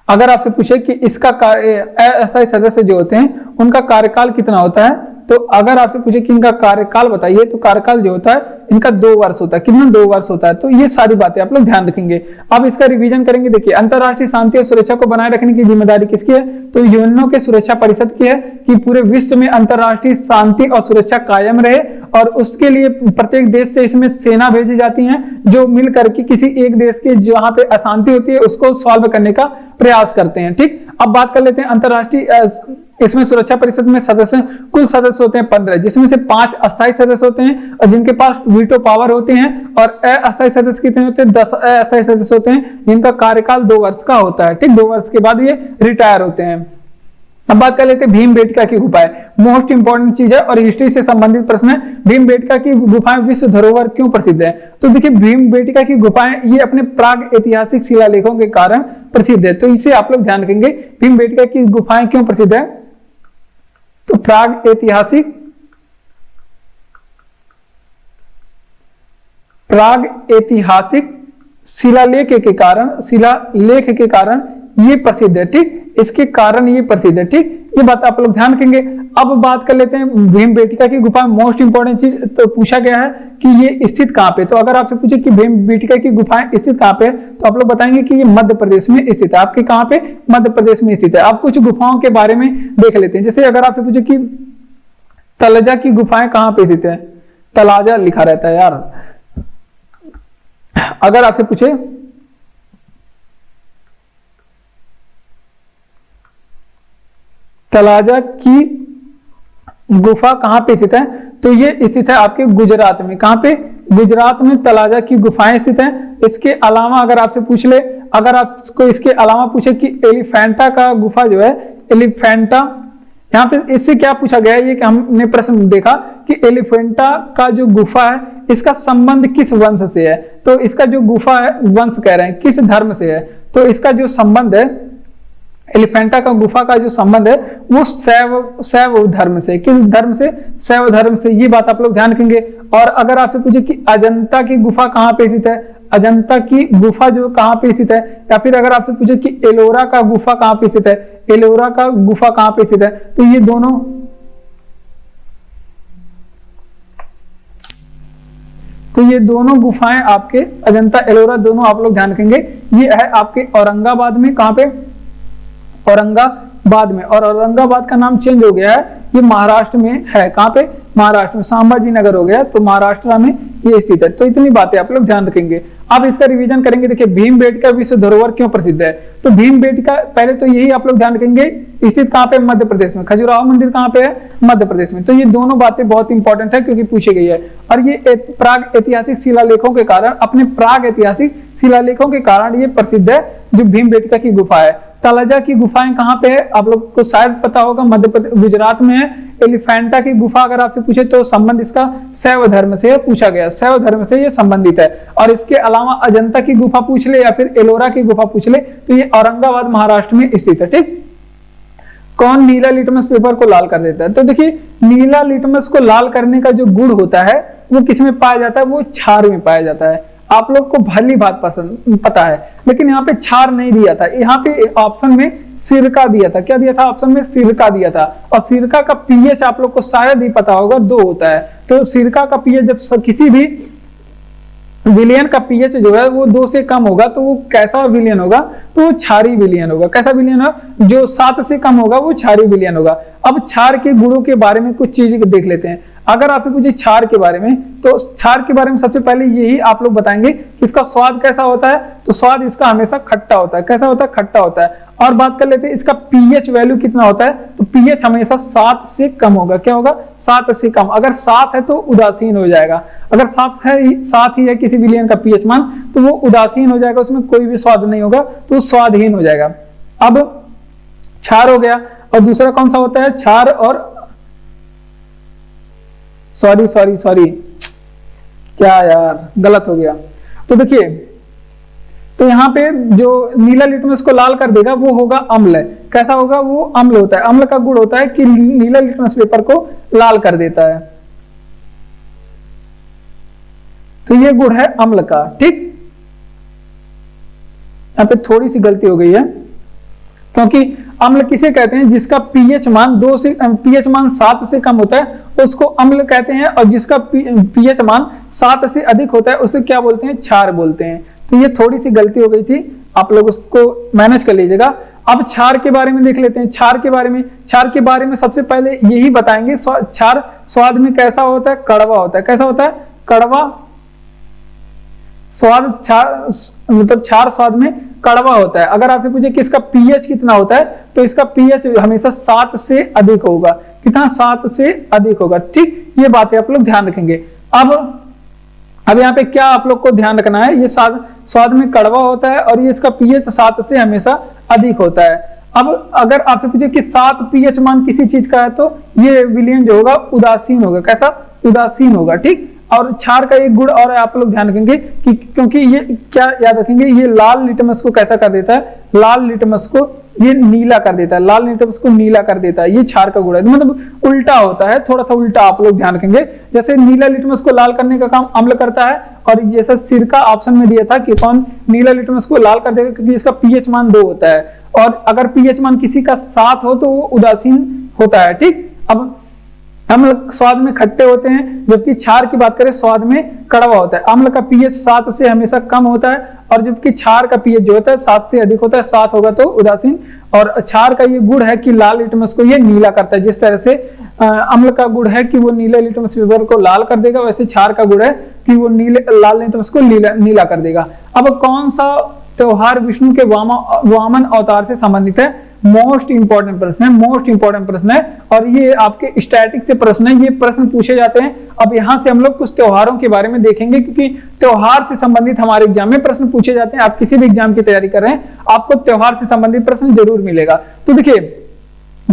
अगर आपसे पूछे कि इसका अस्थायी सदस्य जो होते हैं उनका कार्यकाल कितना होता है, तो अगर आपसे पूछे कि इनका कार्यकाल बताइए, तो कार्यकाल जो होता है इनका 2 वर्ष होता है। कितना, 2 वर्ष होता है। तो ये सारी बातें आप लोग ध्यान रखेंगे। अब इसका रिवीजन करेंगे। देखिए अंतरराष्ट्रीय शांति और सुरक्षा को बनाए रखने की जिम्मेदारी किसकी है, तो यूएनओ के सुरक्षा परिषद की है कि पूरे विश्व में अंतरराष्ट्रीय शांति और सुरक्षा कायम रहे। और उसके लिए प्रत्येक देश से इसमें सेना भेजी जाती है जो मिल करके किसी एक देश के जहां पे अशांति होती है उसको सॉल्व करने का प्रयास करते हैं। ठीक, अब बात कर लेते हैं अंतरराष्ट्रीय, इसमें सुरक्षा परिषद में सदस्य कुल सदस्य होते हैं 15, जिसमें से 5 अस्थायी सदस्य होते हैं और जिनके पास वीटो पावर होते हैं। और अस्थायी सदस्य कितने होते हैं, 10 अस्थायी सदस्य होते हैं जिनका कार्यकाल 2 वर्ष का होता है। ठीक, 2 वर्ष के बाद ये रिटायर होते हैं। अब बात कर लेते हैं भीमबेटका की गुफाएं। मोस्ट इंपॉर्टेंट चीज है और हिस्ट्री से संबंधित प्रश्न है। भीमबेटका की गुफाएं विश्व धरोहर क्यों प्रसिद्ध है, तो देखिए भीमबेटका की गुफाएं ये अपने प्राग ऐतिहासिक शिलालेखों के कारण प्रसिद्ध है। तो इसे आप लोग ध्यान रखेंगे, भीमबेटका की गुफाएं क्यों प्रसिद्ध है? तो प्राग ऐतिहासिक शिलालेख के कारण ये प्रसिद्ध है। ठीक, इसके कारण ये प्रसिद्ध है। ठीक, ये बात आप लोग ध्यान रखेंगे। अब बात कर लेते हैं भीमबेटका की गुफा। मोस्ट इंपोर्टेंट चीज तो पूछा गया है कि ये स्थित कहां पे। तो अगर आपसे पूछे कि भीमबेटका की गुफाएं स्थित कहां पे है, तो आप लोग बताएंगे कि ये मध्य प्रदेश में स्थित है। आपके कहां पे? मध्य प्रदेश में स्थित है। अब कुछ गुफाओं के बारे में देख लेते हैं। जैसे अगर आपसे पूछे कि तलजा की गुफाएं कहां पे स्थित है, तलाजा लिखा रहता है यार। अगर आपसे पूछे तलाजा की गुफा कहां पे स्थित है, तो ये स्थित है आपके गुजरात में। कहां पे? गुजरात में तलाजा की गुफाएं स्थित हैं। इसके अलावा अगर आपसे पूछ ले, अगर आपको इसके अलावा पूछे कि एलिफेंटा का गुफा जो है, एलिफेंटा, यहाँ पे इससे क्या पूछा गया है, ये कि हमने प्रश्न देखा कि एलिफेंटा का जो गुफा है इसका संबंध किस वंश से है। तो इसका जो गुफा है, वंश कह रहे हैं, किस धर्म से है, तो इसका जो संबंध है, एलिफेंटा का गुफा का जो संबंध है वो शैव धर्म से। किस धर्म से? शैव धर्म से। ये बात आप लोग ध्यान रखेंगे। और अगर आपसे पूछे कि अजंता की गुफा कहां पे स्थित है, अजंता की गुफा जो कहां पे स्थित है, या फिर अगर आपसे पूछे कि एलोरा का गुफा कहां पे स्थित है, एलोरा का गुफा कहां पे स्थित है, तो ये दोनों गुफाएं आपके अजंता एलोरा दोनों आप लोग ध्यान रखेंगे। ये है आपके औरंगाबाद में। कहां पे? औरंगाबाद में। और औरंगाबाद का नाम चेंज हो गया है, ये महाराष्ट्र में है। कहां पे? महाराष्ट्र में। संभाजी नगर हो गया, तो महाराष्ट्र में ये स्थित है। तो इतनी बातें आप लोग ध्यान रखेंगे। अब इसका रिवीजन करेंगे। देखिए, भीमबेटका विश्व धरोहर क्यों प्रसिद्ध है? तो भीमबेटका, पहले तो यही आप लोग ध्यान रखेंगे, स्थित कहां पे? मध्य प्रदेश में। खजुराहो मंदिर कहां पे है? मध्य प्रदेश में। तो ये दोनों बातें बहुत इंपॉर्टेंट है क्योंकि पूछी गई है। और ये प्राग ऐतिहासिक शिलालेखों के कारण, अपने प्राग ऐतिहासिक शिलालेखों के कारण ये प्रसिद्ध है जो भीमबेटका की गुफा है। तलजा की गुफाएं कहां पे है? आप लोग को शायद पता होगा, मध्य प्रदेश, गुजरात में है। एलिफेंटा की गुफा अगर आपसे पूछे तो संबंध इसका शैव धर्म से पूछा गया, शैव धर्म से ये संबंधित है। और इसके अलावा अजंता की गुफा पूछ ले या फिर एलोरा की गुफा पूछ ले, तो ये औरंगाबाद महाराष्ट्र में स्थित है। ठीक, कौन नीला लिटमस पेपर को लाल कर देता है? तो देखिए, नीला लिटमस को लाल करने का जो गुण होता है वो किसमें पाया जाता है? वो क्षार में पाया जाता है। आप लोग को भली बात पता है, लेकिन यहाँ पे क्षार नहीं दिया था। यहाँ पे ऑप्शन में सिरका दिया था। क्या दिया था? ऑप्शन में सिरका दिया था। और सिरका का पीएच आप लोग को शायद ही पता होगा, 2 होता है। तो सिरका का पीएच जब किसी भी विलियन का पीएच जो है वो 2 से कम होगा तो वो कैसा विलियन होगा? तो वो क्षारीय विलियन होगा। कैसा विलियन होगा? जो 7 से कम होगा वो क्षारीय विलियन होगा। अब क्षार के गुणों के बारे में कुछ चीजें देख लेते हैं। अगर आपसे पूछे क्षार के बारे में, तो क्षार के बारे में सबसे पहले यही आप लोग बताएंगे कि इसका स्वाद कैसा होता है। तो स्वाद इसका हमेशा खट्टा होता है। कैसा होता है? खट्टा होता है। और बात कर लेते हैं इसका पीएच वैल्यू कितना होता है। तो पीएच हमेशा 7 से कम होगा। क्या होगा? 7 से कम। अगर 7 है तो उदासीन हो जाएगा। अगर 7 ही है किसी विलियन का पीएच मान, तो वो उदासीन हो जाएगा, उसमें कोई भी स्वाद नहीं होगा, तो स्वादहीन हो जाएगा। अब क्षार हो गया। और दूसरा कौन सा होता है? क्षार और सॉरी क्या यार, गलत हो गया। तो देखिए, तो यहाँ पे जो नीला लिटमस को लाल कर देगा वो होगा अम्ल। कैसा होगा? वो अम्ल होता है। अम्ल का गुण होता है कि नीला लिटमस पेपर को लाल कर देता है। तो ये गुण है अम्ल का। ठीक, यहाँ पे थोड़ी सी गलती हो गई है, क्योंकि अम्ल किसे कहते हैं? जिसका पीएच मान 7 से कम होता है उसको अम्ल कहते हैं, और जिसका पीएच मान 7 से अधिक होता है उसे क्या बोलते हैं? क्षार बोलते हैं। तो ये थोड़ी सी गलती हो गई थी, आप लोग उसको मैनेज कर लीजिएगा। अब क्षार के बारे में देख लेते हैं। क्षार के बारे में सबसे पहले यही बताएंगे, क्षार स्वाद में कैसा होता है? कड़वा होता है। कैसा होता है? कड़वा स्वाद। मतलब क्षार स्वाद में कड़वा होता है। अगर आपसे पूछे कि इसका पीएच कितना होता है, तो इसका पीएच हमेशा 7 से अधिक होगा। कितना? 7 से अधिक होगा। ठीक, ये बातें आप लोग ध्यान रखेंगे। अब यहाँ पे क्या आप लोग को ध्यान रखना है? ये स्वाद में कड़वा होता है और ये इसका पीएच 7 से हमेशा अधिक होता है। अब अगर आपसे पूछे कि 7 पीएच मान किसी चीज का है, तो ये विलियन जो होगा उदासीन होगा। कैसा? उदासीन होगा। ठीक, और क्षार का एक गुण और आप लोग ध्यान रखेंगे कि क्योंकि ये क्या याद रखेंगे, ये लाल लिटमस को कैसा कर देता है, लाल लिटमस को ये नीला कर देता है, लाल लिटमस को नीला कर देता है, ये क्षार का गुण है, मतलब उल्टा होता है, थोड़ा सा उल्टा आप लोग ध्यान रखेंगे। जैसे नीला लिटमस को लाल करने का काम अम्ल करता है, और जैसा सिरका ऑप्शन में दिया था कि कौन नीला लिटमस को लाल कर देगा, क्योंकि इसका पीएच मान 2 होता है, और अगर पीएच मान किसी का 7 हो तो वो उदासीन होता है। ठीक, अब अम्ल स्वाद में खट्टे होते हैं, जबकि क्षार की बात करें स्वाद में कड़वा होता है। अम्ल का पीएच 7 से हमेशा कम होता है, और जबकि क्षार का पीएच जो होता है 7 से अधिक होता है, 7 होगा तो उदासीन। और क्षार का ये गुण है कि लाल लिटमस को ये नीला करता है, जिस तरह से अम्ल का गुण है कि वो नीले लिटमस पेपर को लाल कर देगा, वैसे क्षार का गुण है कि वो लाल लिटमस को नीला कर देगा। अब कौन सा त्योहार विष्णु के वामन अवतार से संबंधित है? मोस्ट इंपॉर्टेंट प्रश्न है, मोस्ट इंपॉर्टेंट प्रश्न है, और ये आपके स्टैटिक से प्रश्न है, ये प्रश्न पूछे जाते हैं। अब यहाँ से हम लोग कुछ त्योहारों के बारे में देखेंगे, क्योंकि त्योहार से संबंधित हमारे एग्जाम में प्रश्न पूछे जाते हैं। आप किसी भी एग्जाम की तैयारी कर रहे हैं, आपको त्योहार से संबंधित प्रश्न जरूर मिलेगा। तो देखिए,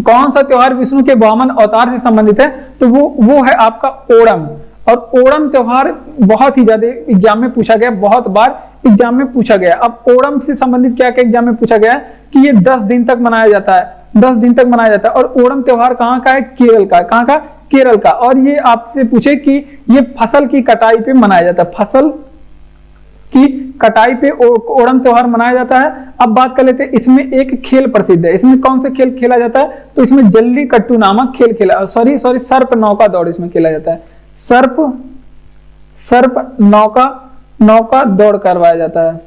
कौन सा त्योहार विष्णु के वामन अवतार से संबंधित है? तो वो है आपका ओणम। और ओणम त्योहार बहुत ही ज्यादा एग्जाम में पूछा गया, बहुत बार एग्जाम में पूछा गया। अब ओणम से संबंधित क्या क्या एग्जाम में पूछा गया कि ये 10 दिन तक मनाया जाता है, 10 दिन तक मनाया जाता है। और ओणम त्योहार कहाँ का है? केरल का। कहाँ का? केरल का। और ये आपसे पूछे कि ये फसल की कटाई पे मनाया जाता है, फसल की कटाई पे ओणम त्योहार मनाया जाता है। अब बात कर लेते हैं, इसमें एक खेल प्रसिद्ध है। इसमें कौन सा खेल खेला जाता है? तो इसमें जल्लीकट्टू नामक खेल खेला, सॉरी सर्प नौका दौड़ इसमें खेला जाता है। सर्प नौका दौड़ करवाया जाता है,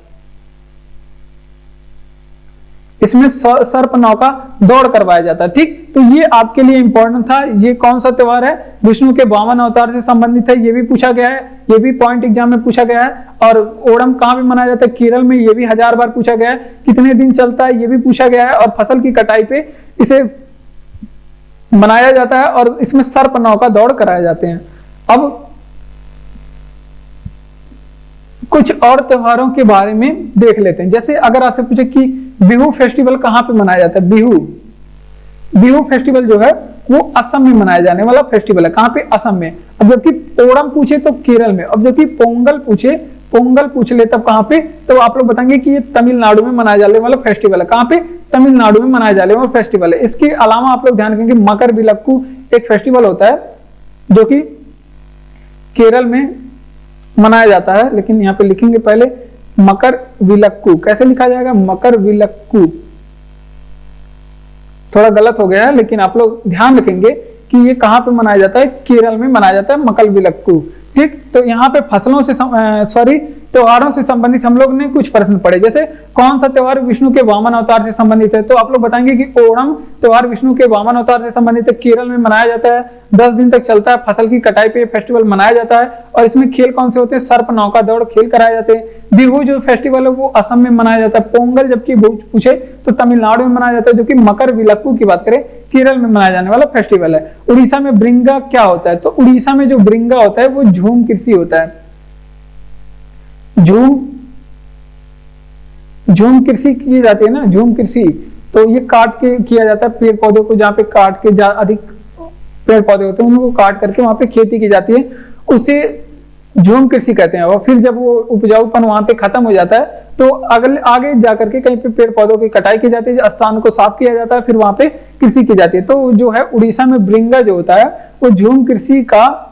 इसमें सर्प नौका दौड़ करवाया जाता है। ठीक, तो ये आपके लिए इंपॉर्टेंट था। ये कौन सा त्योहार है? विष्णु के वामन अवतार से संबंधित है, ये भी पूछा गया है, ये भी पॉइंट एग्जाम में पूछा गया है। और ओणम कहां पे मनाया जाता है? केरल में, ये भी 1000 बार पूछा गया है। कितने दिन चलता है? ये भी पूछा गया है। और फसल की कटाई पे इसे मनाया जाता है, और इसमें सर्प नौका दौड़ कराए जाते हैं। अब कुछ और त्योहारों के बारे में देख लेते हैं। जैसे अगर आपसे पूछे कि बिहू फेस्टिवल कहां पे मनाया जाता है? बिहू फेस्टिवल जो है वो असम में मनाया जाने वाला फेस्टिवल है। कहां पे? असम में। अब जबकि ओणम पूछे तो केरल में, अब जबकि पोंगल पूछ ले तब कहां पे? तो आप लोग बताएंगे कि ये तमिलनाडु में मनाया जाने वाला फेस्टिवल है। कहां पे? तमिलनाडु में मनाया जाने वाला फेस्टिवल है। इसके अलावा आप लोग ध्यान रखेंगे मकर विलक्कू एक फेस्टिवल होता है जो कि केरल में मनाया जाता है, लेकिन यहाँ पे लिखेंगे पहले मकर विलक्कू। कैसे लिखा जाएगा? मकर विलक्कू। थोड़ा गलत हो गया है, लेकिन आप लोग ध्यान रखेंगे कि ये कहां पे मनाया जाता है? केरल में मनाया जाता है मकर विलक्कू। ठीक, तो यहाँ पे फसलों से त्योहारों से संबंधित हम लोग ने कुछ प्रश्न पढ़े। जैसे कौन सा त्योहार विष्णु के वामन अवतार से संबंधित है? तो आप लोग बताएंगे कि ओणम त्योहार विष्णु के वामन अवतार से संबंधित है, केरल में मनाया जाता है, 10 दिन तक चलता है, फसल की कटाई पे फेस्टिवल मनाया जाता है। और इसमें खेल कौन से होते हैं? सर्प नौका दौड़ खेल कराए जाते हैं। बिहू जो फेस्टिवल है वो असम में मनाया जाता है। पोंगल जबकि पूछे तो तमिलनाडु में मनाया जाता है, जो कि मकर विलक्कू की बात करें केरल में मनाया जाने वाला फेस्टिवल है। उड़ीसा में ब्रिंगा क्या होता है? तो उड़ीसा में जो ब्रिंगा होता है वो झूम कृषि होता है। झूम कृषि की जाती है ना, झूम कृषि। तो ये काट के किया जाता है, पेड़ पौधों को जहाँ पे काट के अधिक पेड़ पौधे होते हैं उनको काट करके वहां पे खेती की जाती है, उसे झूम कृषि कहते हैं। और फिर जब वो उपजाऊपन वहां पे खत्म हो जाता है तो आगे जाकर के कहीं पे पेड़ पौधों की कटाई की जाती है, स्थान को साफ किया जाता है, फिर वहां पे कृषि की जाती है। तो जो है उड़ीसा में ब्रिंगा जो होता है वो झूम कृषि का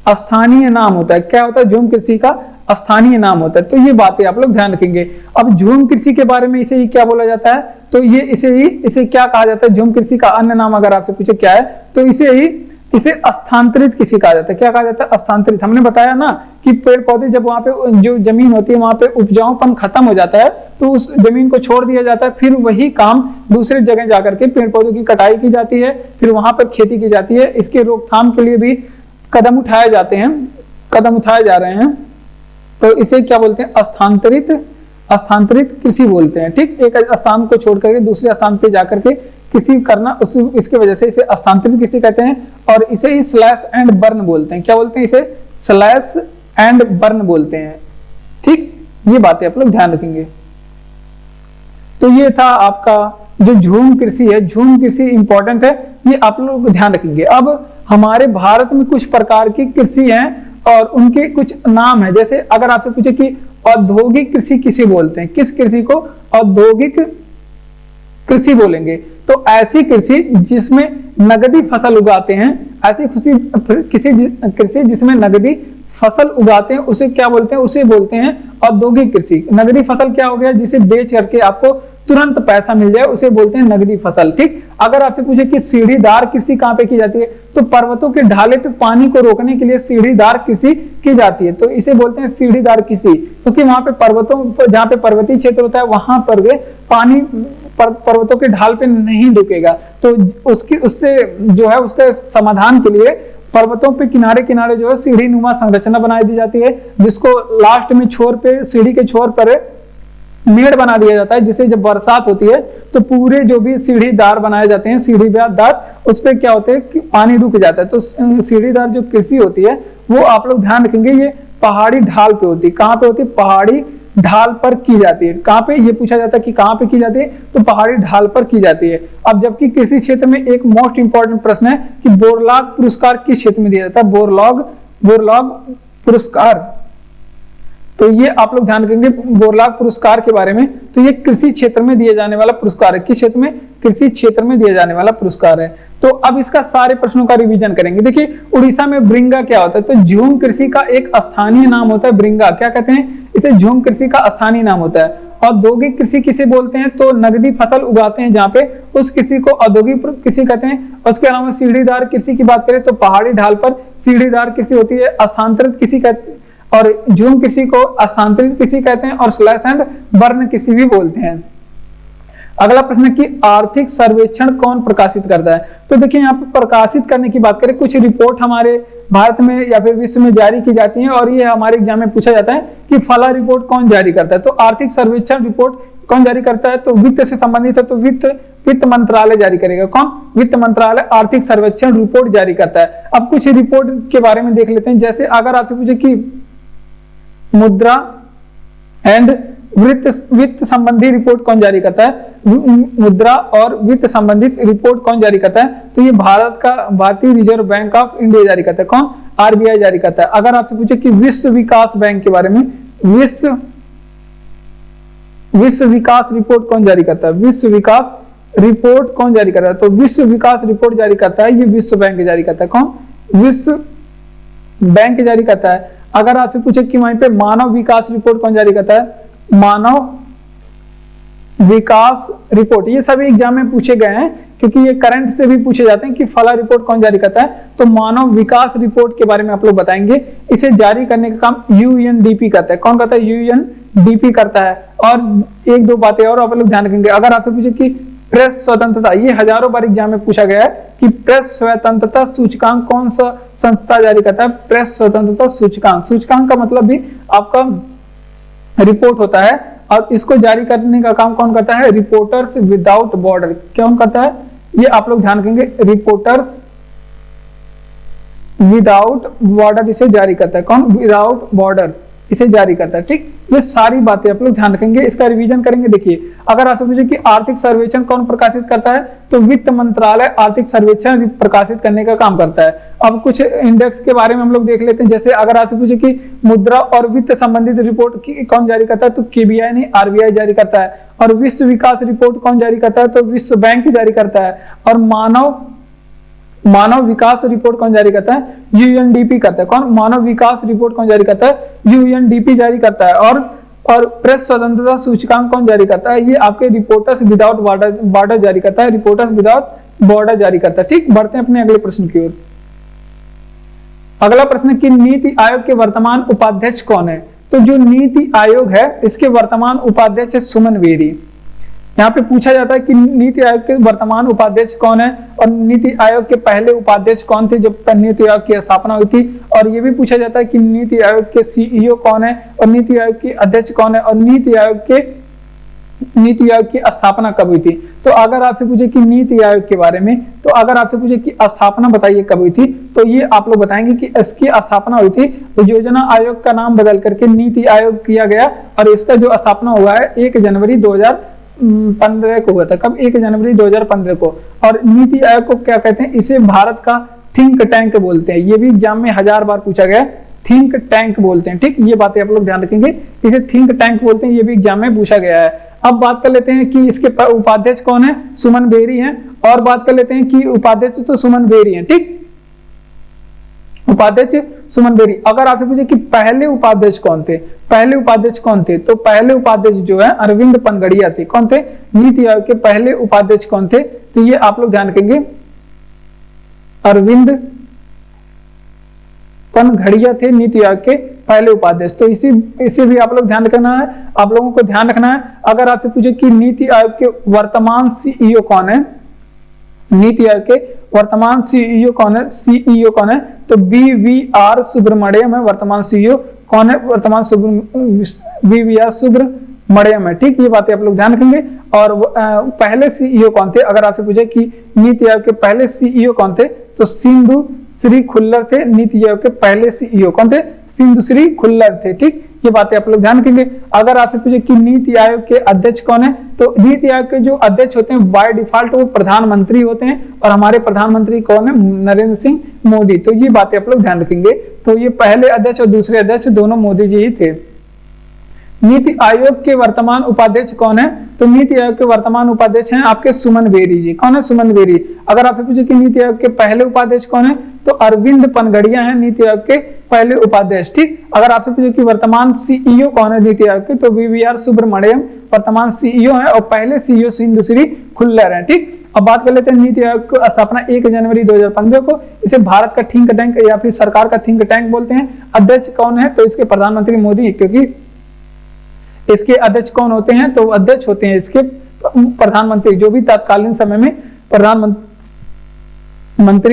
स्थानीय नाम होता है। क्या होता है? झूम कृषि का स्थानीय नाम होता है। तो ये बातें आप लोग ध्यान रखेंगे। अब झूम कृषि के बारे में इसे ही क्या बोला जाता है? तो ये इसे क्या कहा जाता है? झूम कृषि का अन्य नाम अगर आपसे पूछे क्या है तो इसे स्थानांतरित कृषि कहा जाता है। क्या कहा जाता है? स्थानांतरित। हमने बताया ना कि पेड़ पौधे जब वहां पे जो जमीन होती है वहां पे उपजाऊपन खत्म हो जाता है तो उस जमीन को छोड़ दिया जाता है, फिर वही काम दूसरे जगह जाकर के पेड़ पौधों की कटाई की जाती है, फिर वहां पर खेती की जाती है। इसके रोकथाम के लिए भी कदम उठाए जा रहे हैं। तो इसे क्या बोलते हैं? स्थानांतरित कृषि बोलते हैं। ठीक, एक स्थान को छोड़ करके दूसरे स्थान पे जाकर के कृषि करना, इसके वजह से इसे स्थानांतरित कृषि कहते हैं। और इसे ही स्लैश एंड बर्न बोलते हैं। क्या बोलते हैं? इसे स्लैश एंड बर्न बोलते हैं। ठीक, ये बातें आप लोग ध्यान रखेंगे। तो ये था आपका जो झूम कृषि है, झूम कृषि इंपॉर्टेंट है, ये आप लोग ध्यान रखेंगे। अब हमारे भारत में कुछ प्रकार की कृषि है और उनके कुछ नाम है। जैसे अगर आपसे पूछे कि औद्योगिक कृषि किसे बोलते हैं, किस कृषि को औद्योगिक कृषि बोलेंगे, तो ऐसी कृषि जिसमें नगदी फसल उगाते हैं, ऐसी कृषि जिसमें नगदी फसल उगाते हैं उसे क्या बोलते हैं, उसे बोलते हैं औद्योगिक कृषि। नगदी फसल क्या हो गया, जिसे बेच करके आपको तुरंत पैसा मिल जाए उसे बोलते हैं नगदी फसल। ठीक, अगर आपसे पूछे कि सीढ़ीदार कृषि कहां पे की जाती है, तो पर्वतों के ढाले पे पानी को रोकने के लिए सीढ़ीदार कृषि की जाती है, तो इसे बोलते हैं सीढ़ीदार कृषि, क्योंकि वहां पे पर्वतों, जहां पे पर्वतीय क्षेत्र होता है वहां पर पानी पर्वतों के ढाल पे नहीं रुकेगा, तो उससे जो है उसके समाधान के लिए पर्वतों पे किनारे किनारे जो है सीढ़ी नुमा संरचना बनाई दी जाती है, जिसको लास्ट में छोर पे, सीढ़ी के छोर पर मेड़ बना दिया जाता है, जिसे जब बरसात होती है तो पूरे जो भी सीढ़ीदार बनाए जाते हैं, सीढ़ीदार, उस पर क्या होते हैं कि पानी रुक जाता है। तो सीढ़ीदार जो कृषि होती है वो आप लोग ध्यान रखेंगे, ये पहाड़ी ढाल पे होती है। कहां पे होती है, पहाड़ी ढाल पर की जाती है। कहां पे, ये पूछा जाता है कि कहां पे की जाती है, तो पहाड़ी ढाल पर की जाती है। अब जबकि कृषि क्षेत्र में एक मोस्ट इंपॉर्टेंट प्रश्न है कि बोरलॉग पुरस्कार किस क्षेत्र में दिया जाता है, बोरलॉग पुरस्कार, तो ये आप लोग ध्यान रखेंगे बोरलॉग पुरस्कार के बारे में। तो ये कृषि क्षेत्र में दिए जाने वाला पुरस्कार है, किस क्षेत्र में, कृषि क्षेत्र में दिया जाने वाला पुरस्कार है। तो अब इसका सारे प्रश्नों का रिवीजन करेंगे। देखिए उड़ीसा में ब्रिंगा क्या होता है, तो झूम कृषि का एक स्थानीय नाम होता है ब्रिंगा, क्या कहते हैं इसे, झूम कृषि का स्थानीय नाम होता है। औद्योगिक कृषि किसे बोलते हैं, तो नगदी फसल उगाते हैं जहां पे, उस कृषि को औद्योगिक कृषि कहते हैं। उसके अलावा सीढ़ीदार कृषि की बात करें तो पहाड़ी ढाल पर सीढ़ीदार कृषि होती है। स्थानांतरित कृषि कहते हैं, और झूम कृषि को स्थानांतरित कृषि कहते हैं, और स्लैश एंड बर्न कृषि भी बोलते हैं। अगला प्रश्न कि आर्थिक सर्वेक्षण कौन प्रकाशित करता है, तो देखिए यहाँ पे प्रकाशित करने की बात करें, कुछ रिपोर्ट हमारे भारत में या फिर विश्व में जारी की जाती है और ये हमारे एग्जाम में पूछा जाता है कि फला रिपोर्ट कौन जारी करता है। तो आर्थिक सर्वेक्षण रिपोर्ट कौन जारी करता है, तो वित्त से संबंधित है, तो वित्त मंत्रालय जारी करेगा। कौन, वित्त मंत्रालय आर्थिक सर्वेक्षण रिपोर्ट जारी करता है। अब कुछ रिपोर्ट के बारे में देख लेते हैं। जैसे अगर आपसे पूछे कि मुद्रा एंड वित्त संबंधी रिपोर्ट कौन जारी करता है, मुद्रा और वित्त संबंधित रिपोर्ट कौन जारी करता है, तो ये भारतीय रिजर्व बैंक ऑफ इंडिया जारी करता है। कौन, आरबीआई जारी करता है। अगर आपसे पूछे कि विश्व विकास बैंक के बारे में, विश्व विकास रिपोर्ट कौन जारी करता है, विश्व विकास रिपोर्ट कौन जारी करता है, तो विश्व विकास रिपोर्ट जारी करता है ये विश्व बैंक जारी करता है। कौन, विश्व बैंक जारी करता है। अगर आपसे पूछे कि वहीं पे मानव विकास रिपोर्ट कौन जारी करता है, मानव विकास रिपोर्ट, ये सभी एग्जाम में पूछे गए हैं क्योंकि ये करंट से भी पूछे जाते हैं कि फला रिपोर्ट कौन जारी करता है, तो मानव विकास रिपोर्ट के बारे में आप लोग बताएंगे। इसे जारी करने का काम यूएनडीपी करता है। कौन करता है, यूएनडीपी करता है। और एक दो बातें और आप लोग ध्यान रखेंगे। अगर आपसे पूछे कि प्रेस स्वतंत्रता, ये हजारों बार एग्जाम में पूछा गया है कि प्रेस स्वतंत्रता सूचकांक कौन सा संस्था जारी करता है, प्रेस स्वतंत्रता सूचकांक। सूचकांक का मतलब भी आपका रिपोर्ट होता है और इसको जारी करने का काम कौन करता है, रिपोर्टर्स विदाउट बॉर्डर। कौन करता है, ये आप लोग ध्यान रखेंगे, रिपोर्टर्स विदाउट बॉर्डर इसे जारी करता है। कौन, विदाउट बॉर्डर इसे जारी करता है। ठीक, ये सारी बातें आप लोग ध्यान रखेंगे, इसका रिवीजन करेंगे। देखिए अगर आपसे पूछे कि आर्थिक सर्वेक्षण कौन प्रकाशित करता है, तो वित्त मंत्रालय आर्थिक सर्वेक्षण प्रकाशित करने का काम करता है। अब कुछ इंडेक्स के बारे में हम लोग देख लेते हैं। जैसे अगर आपसे पूछे कि मुद्रा और वित्त संबंधित रिपोर्ट कौन जारी करता है, तो केबीआई नहीं, आरबीआई जारी करता है। और विश्व विकास रिपोर्ट कौन जारी करता है, तो विश्व बैंक जारी करता है। और मानव विकास रिपोर्ट कौन जारी करता है, यूएनडीपी करता है। कौन, मानव विकास रिपोर्ट कौन जारी करता है, यूएनडीपी जारी करता है। और प्रेस स्वतंत्रता सूचकांक कौन जारी करता है, ये आपके रिपोर्टर्स विदाउट बॉर्डर जारी करता है, रिपोर्टर्स विदाउट बॉर्डर जारी करता है। ठीक, बढ़ते हैं अपने अगले प्रश्न की ओर। अगला प्रश्न कि नीति आयोग के वर्तमान उपाध्यक्ष कौन है, तो जो नीति आयोग है इसके वर्तमान उपाध्यक्ष है सुमन बेरी। यहाँ पे पूछा जाता है कि नीति आयोग के वर्तमान उपाध्यक्ष कौन है और नीति आयोग के पहले उपाध्यक्ष कौन थे जब नीति आयोग की स्थापना हुई थी। और ये भी पूछा जाता है कि नीति आयोग के सीईओ कौन है और नीति आयोग के अध्यक्ष कौन है और नीति आयोग की स्थापना कब हुई थी। तो अगर आपसे पूछे कि नीति आयोग के बारे में, तो अगर आपसे पूछे कि स्थापना बताइए कब हुई थी, तो ये आप लोग बताएंगे कि इसकी स्थापना हुई थी तो योजना आयोग का नाम बदल करके नीति आयोग किया गया और इसका जो स्थापना हुआ है 1 जनवरी 2015 को हुआ था। कब, 1 जनवरी 2015 को। और नीति आयोग को क्या कहते हैं, इसे भारत का थिंक टैंक बोलते हैं। ये भी एग्जाम में 1000 बार पूछा गया, थिंक टैंक बोलते हैं। ठीक, ये बातें आप लोग ध्यान रखेंगे, इसे थिंक टैंक बोलते हैं, ये भी एग्जाम में पूछा गया है। अब बात कर लेते हैं कि इसके उपाध्यक्ष कौन है, सुमन बेरी हैं। और बात कर लेते हैं कि उपाध्यक्ष तो सुमन बेरी हैं। ठीक, उपाध्यक्ष सुमन बेरी। अगर आपसे पूछे कि पहले उपाध्यक्ष कौन थे, पहले उपाध्यक्ष कौन थे, तो पहले उपाध्यक्ष जो है अरविंद पनगड़िया थे। कौन थे, नीति आयोग के पहले उपाध्यक्ष कौन थे, तो ये आप लोग ध्यान रखेंगे, अरविंद पनगड़िया थे नीति आयोग के पहले उपाध्यक्ष। तो इसे भी आप लोग ध्यान रखना है, आप लोगों को ध्यान रखना है। अगर आपसे पूछे कि नीति आयोग के वर्तमान सीईओ कौन है, नीति आयोग के वर्तमान सीईओ कौन है, सीईओ कौन है, तो BVR सुब्रमण्यम है वर्तमान सीईओ। कौन है वर्तमान BVR सुब्रमण्यम है। ठीक, ये बातें आप लोग ध्यान रखेंगे। और पहले सीईओ कौन थे, अगर आपसे पूछे कि नीति आयोग के पहले सीईओ कौन थे, तो सिंधु श्री खुल्लर थे। नीति आयोग के पहले सीईओ कौन थे, सिंधु श्री खुल्लर थे। ठीक, ये बातें आप लोग ध्यान रखेंगे। अगर आपसे पूछे कि नीति आयोग के अध्यक्ष कौन है, तो नीति आयोग के जो अध्यक्ष होते हैं बाय डिफॉल्ट वो प्रधानमंत्री होते हैं, और हमारे प्रधानमंत्री कौन है, नरेंद्र सिंह मोदी। तो ये बातें आप लोग ध्यान रखेंगे। तो ये पहले अध्यक्ष और दूसरे अध्यक्ष दोनों मोदी जी ही थे। नीति आयोग के वर्तमान उपाध्यक्ष कौन है, तो नीति आयोग के वर्तमान उपाध्यक्ष हैं आपके सुमन बेरी जी। कौन है, सुमन बेरी। अगर आपसे पूछे कि नीति आयोग के पहले उपाध्यक्ष कौन है, तो अरविंद पनगड़िया हैं नीति आयोग के पहले उपाध्यक्ष। ठीक, अगर आपसे पूछे कि वर्तमान सीईओ कौन है नीति आयोग के, तो BVR सुब्रमण्यम वर्तमान सीईओ है, और पहले सीईओ सिंधु श्री खुल्लर है। ठीक, अब बात कर लेते हैं नीति आयोग की स्थापना 1 जनवरी 2015 को। इसे भारत का थिंक टैंक या फिर सरकार का थिंक टैंक बोलते हैं। अध्यक्ष कौन है, तो इसके प्रधानमंत्री मोदी, क्योंकि इसके अध्यक्ष कौन होते हैं, तो अध्यक्ष होते हैं इसके प्रधानमंत्री। जो भी तत्कालीन समय में प्रधानमंत्री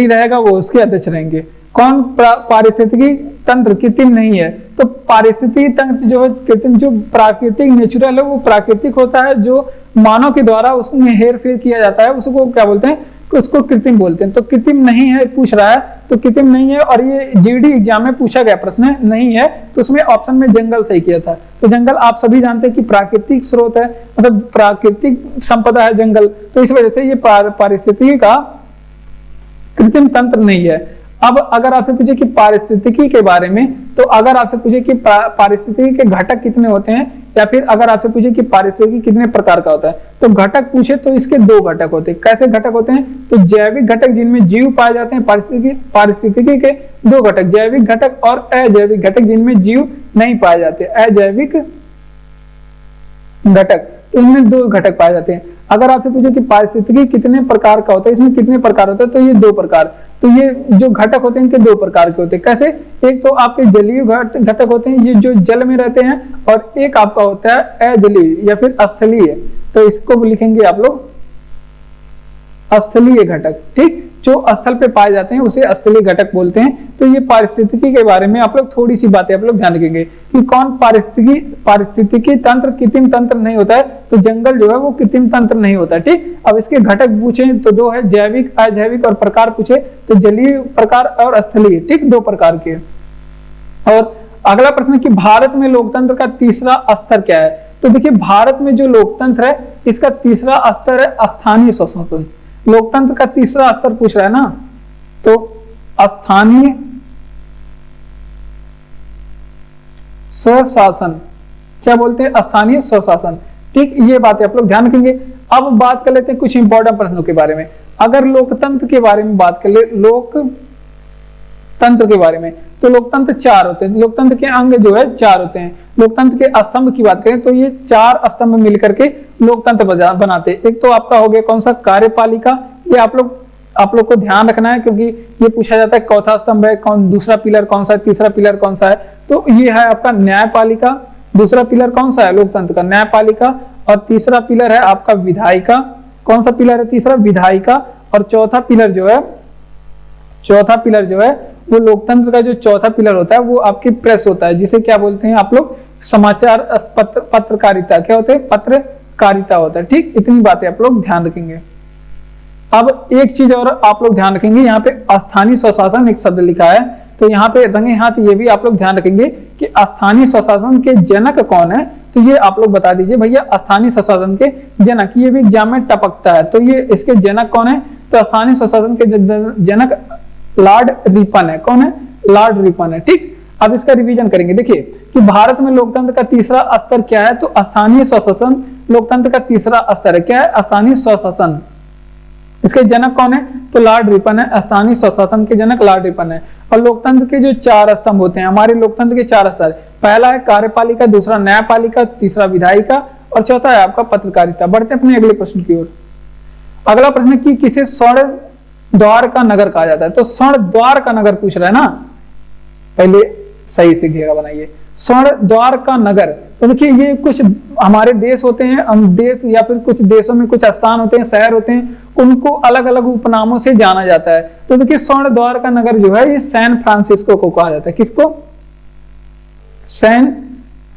रहेगा वो उसके अध्यक्ष रहेंगे। कौन, पारिस्थितिकी तंत्र कृत्रिम नहीं है, तो पारिस्थितिकी तंत्र जो है कृत्रिम, जो प्राकृतिक नेचुरल है वो प्राकृतिक होता है, जो मानव के द्वारा उसमें हेर फेर किया जाता है उसको क्या बोलते हैं, उसको कृत्रिम बोलते हैं। तो कृत्रिम नहीं है पूछ रहा है, तो कृत्रिम नहीं है। और ये जीडी एग्जाम में पूछा गया प्रश्न नहीं है, तो उसमें ऑप्शन में जंगल सही किया था। तो जंगल आप सभी जानते हैं कि प्राकृतिक स्रोत है, मतलब प्राकृतिक संपदा है जंगल, तो इस वजह से ये पारिस्थितिकी का कृत्रिम तंत्र नहीं है। अब अगर आपसे पूछे कि पारिस्थितिकी के बारे में, तो अगर आपसे पूछे कि पारिस्थितिकी के घटक कितने होते हैं, या फिर अगर आपसे पूछे कि पारिस्थितिकी कितने प्रकार का होता है, तो घटक पूछे तो इसके 2 घटक होते हैं। कैसे घटक होते हैं, तो जैविक घटक जिनमें जीव पाए जाते हैं, पारिस्थितिकी के 2 घटक, जैविक घटक और अजैविक घटक जिनमें जीव नहीं पाए जाते, अजैविक घटक, तो इनमें 2 घटक पाए जाते हैं। अगर आपसे पूछे कि पारिस्थितिकी कितने प्रकार का होता है, इसमें कितने प्रकार होता है, तो ये 2 प्रकार। तो ये जो घटक होते हैं इनके 2 प्रकार के होते हैं। कैसे, एक तो आपके जलीय घटक होते हैं, ये जो जल में रहते हैं, और एक आपका होता है अजलीय या फिर स्थलीय। तो इसको लिखेंगे आप लोग स्थलीय घटक। ठीक, जो स्थल पे पाए जाते हैं उसे स्थलीय घटक बोलते हैं। तो ये पारिस्थितिकी के बारे में आप लोग थोड़ी सी बातें आप लोग ध्यान रखेंगे कि कौन पारिस्थितिकी तंत्र कृत्रिम तंत्र नहीं होता है, तो जंगल जो है वो कृत्रिम तंत्र नहीं होता है। ठीक, अब इसके घटक पूछे तो 2 है, जैविक अजैविक, और प्रकार पूछे तो जलीय प्रकार और स्थलीय। ठीक, 2 प्रकार के। और अगला प्रश्न कि भारत में लोकतंत्र का तीसरा स्तर क्या है, तो देखिए भारत में जो लोकतंत्र है इसका तीसरा स्तर है स्थानीय स्वशासन। लोकतंत्र का तीसरा स्तर पूछ रहा है ना, तो स्थानीय स्वशासन, क्या बोलते हैं, स्थानीय स्वशासन। ठीक, ये बातें आप लोग ध्यान रखेंगे। अब बात कर लेते हैं कुछ इंपॉर्टेंट प्रश्नों के बारे में। अगर लोकतंत्र के बारे में बात कर ले, लोकतंत्र के बारे में, तो लोकतंत्र 4 होते हैं। लोकतंत्र के अंग जो है 4 होते हैं। लोकतंत्र के स्तंभ की बात करें तो ये 4 स्तंभ मिलकर के लोकतंत्र बनाते हैं। एक तो आपका हो गया कौन सा, कार्यपालिका। ये आप लोग को ध्यान रखना है, क्योंकि ये पूछा जाता है चौथा स्तंभ है कौन, दूसरा पिलर कौन सा है, तीसरा पिलर कौन सा है। तो ये है आपका न्यायपालिका। दूसरा पिलर कौन सा है लोकतंत्र का, न्यायपालिका। और तीसरा पिलर है आपका विधायिका। कौन सा पिलर है तीसरा, विधायिका। और चौथा पिलर जो है वो लोकतंत्र का जो चौथा पिलर होता है वो आपकी प्रेस होता है, जिसे क्या बोलते हैं आप लोग, समाचार पत्रकारिता। क्या होते हैं, पत्रकारिता होता है। ठीक, इतनी बातें आप लोग ध्यान रखेंगे। अब एक चीज और आप लोग ध्यान रखेंगे, यहाँ पे स्थानीय स्वशासन एक शब्द लिखा है, तो यहाँ पे रंगे हाथ ये भी आप लोग ध्यान रखेंगे कि स्थानीय स्वशासन के जनक कौन है। तो ये आप लोग बता दीजिए भैया, स्थानीय स्वशासन के जनक, ये भी एग्जाम में टपकता है। तो ये इसके जनक कौन है, तो स्थानीय स्वशासन के जनक लॉर्ड रिपन है। कौन है? लॉर्ड रिपन है। ठीक, अब इसका रिवीजन करेंगे। देखिए कि भारत में लोकतंत्र का तीसरा स्तर क्या है? तो स्थानीय स्वशासन लोकतंत्र का तीसरा स्तर है। क्या है? स्थानीय स्वशासन। इसके जनक कौन है? तो लॉर्ड रिपन है। स्थानीय स्वशासन के जनक लॉर्ड रिपन है। और लोकतंत्र के जो 4 स्तंभ होते हैं, हमारे लोकतंत्र के 4 स्तर, पहला है कार्यपालिका, दूसरा न्यायपालिका, तीसरा विधायिका और चौथा है आपका पत्रकारिता। बढ़ते हैं अपने अगले प्रश्न की ओर। अगला प्रश्न की किसे स्वर्ण द्वार का नगर कहा जाता है? तो स्वर्ण द्वार का नगर पूछ रहा है ना, पहले सही से घेरा बनाइए। स्वर्ण द्वार का नगर, तो देखिए ये कुछ हमारे देश होते हैं, हम देश या फिर कुछ देशों में कुछ स्थान होते हैं, शहर होते हैं, उनको अलग अलग उपनामों से जाना जाता है। तो देखिए स्वर्ण द्वार का नगर जो है ये सैन फ्रांसिस्को को कहा जाता है। किसको? सैन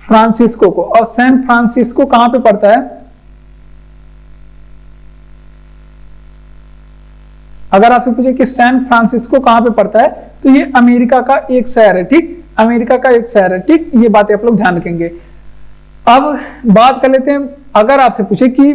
फ्रांसिस्को को। और सैन फ्रांसिस्को कहां पे पड़ता है? अगर आपसे पूछे कि सैन फ्रांसिस्को कहां पे पड़ता है, तो ये अमेरिका का एक शहर है। ठीक, अमेरिका का एक शहर है। ठीक, ये बातें आप लोग ध्यान रखेंगे। अब बात कर लेते हैं, अगर आपसे पूछे कि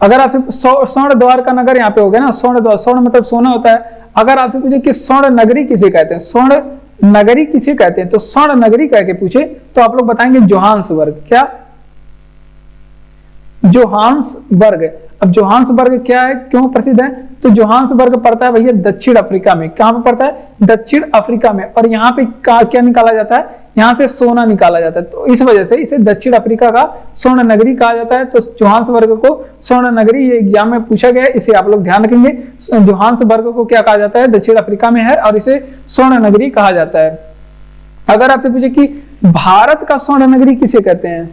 अगर आपसे स्वर्ण द्वार का नगर यहाँ पे हो गया ना, स्वर्ण द्वार, स्वर्ण मतलब सोना होता है। अगर आपसे पूछे कि स्वर्ण नगरी किसे कहते हैं, स्वर्ण नगरी किसे कहते हैं, तो स्वर्ण नगरी कह के पूछे तो आप लोग बताएंगे जोहान्सबर्ग। क्या? जोहान्सबर्ग। अब जोहान्सबर्ग क्या है, क्यों प्रसिद्ध है? तो जोहान्सबर्ग पड़ता है भैया दक्षिण अफ्रीका में। कहां पे पड़ता है? दक्षिण अफ्रीका में। और यहाँ पे क्या निकाला जाता है? यहाँ से सोना निकाला जाता है। तो इस वजह से इसे दक्षिण अफ्रीका का स्वर्ण नगरी कहा जाता है। तो जोहान्सबर्ग को स्वर्ण नगरी, ये एग्जाम में पूछा गया है, इसे आप लोग ध्यान रखेंगे। जोहान्सबर्ग को क्या कहा जाता है? दक्षिण अफ्रीका में है और इसे स्वर्ण नगरी कहा जाता है। अगर आपसे पूछे कि भारत का स्वर्ण नगरी किसे कहते हैं?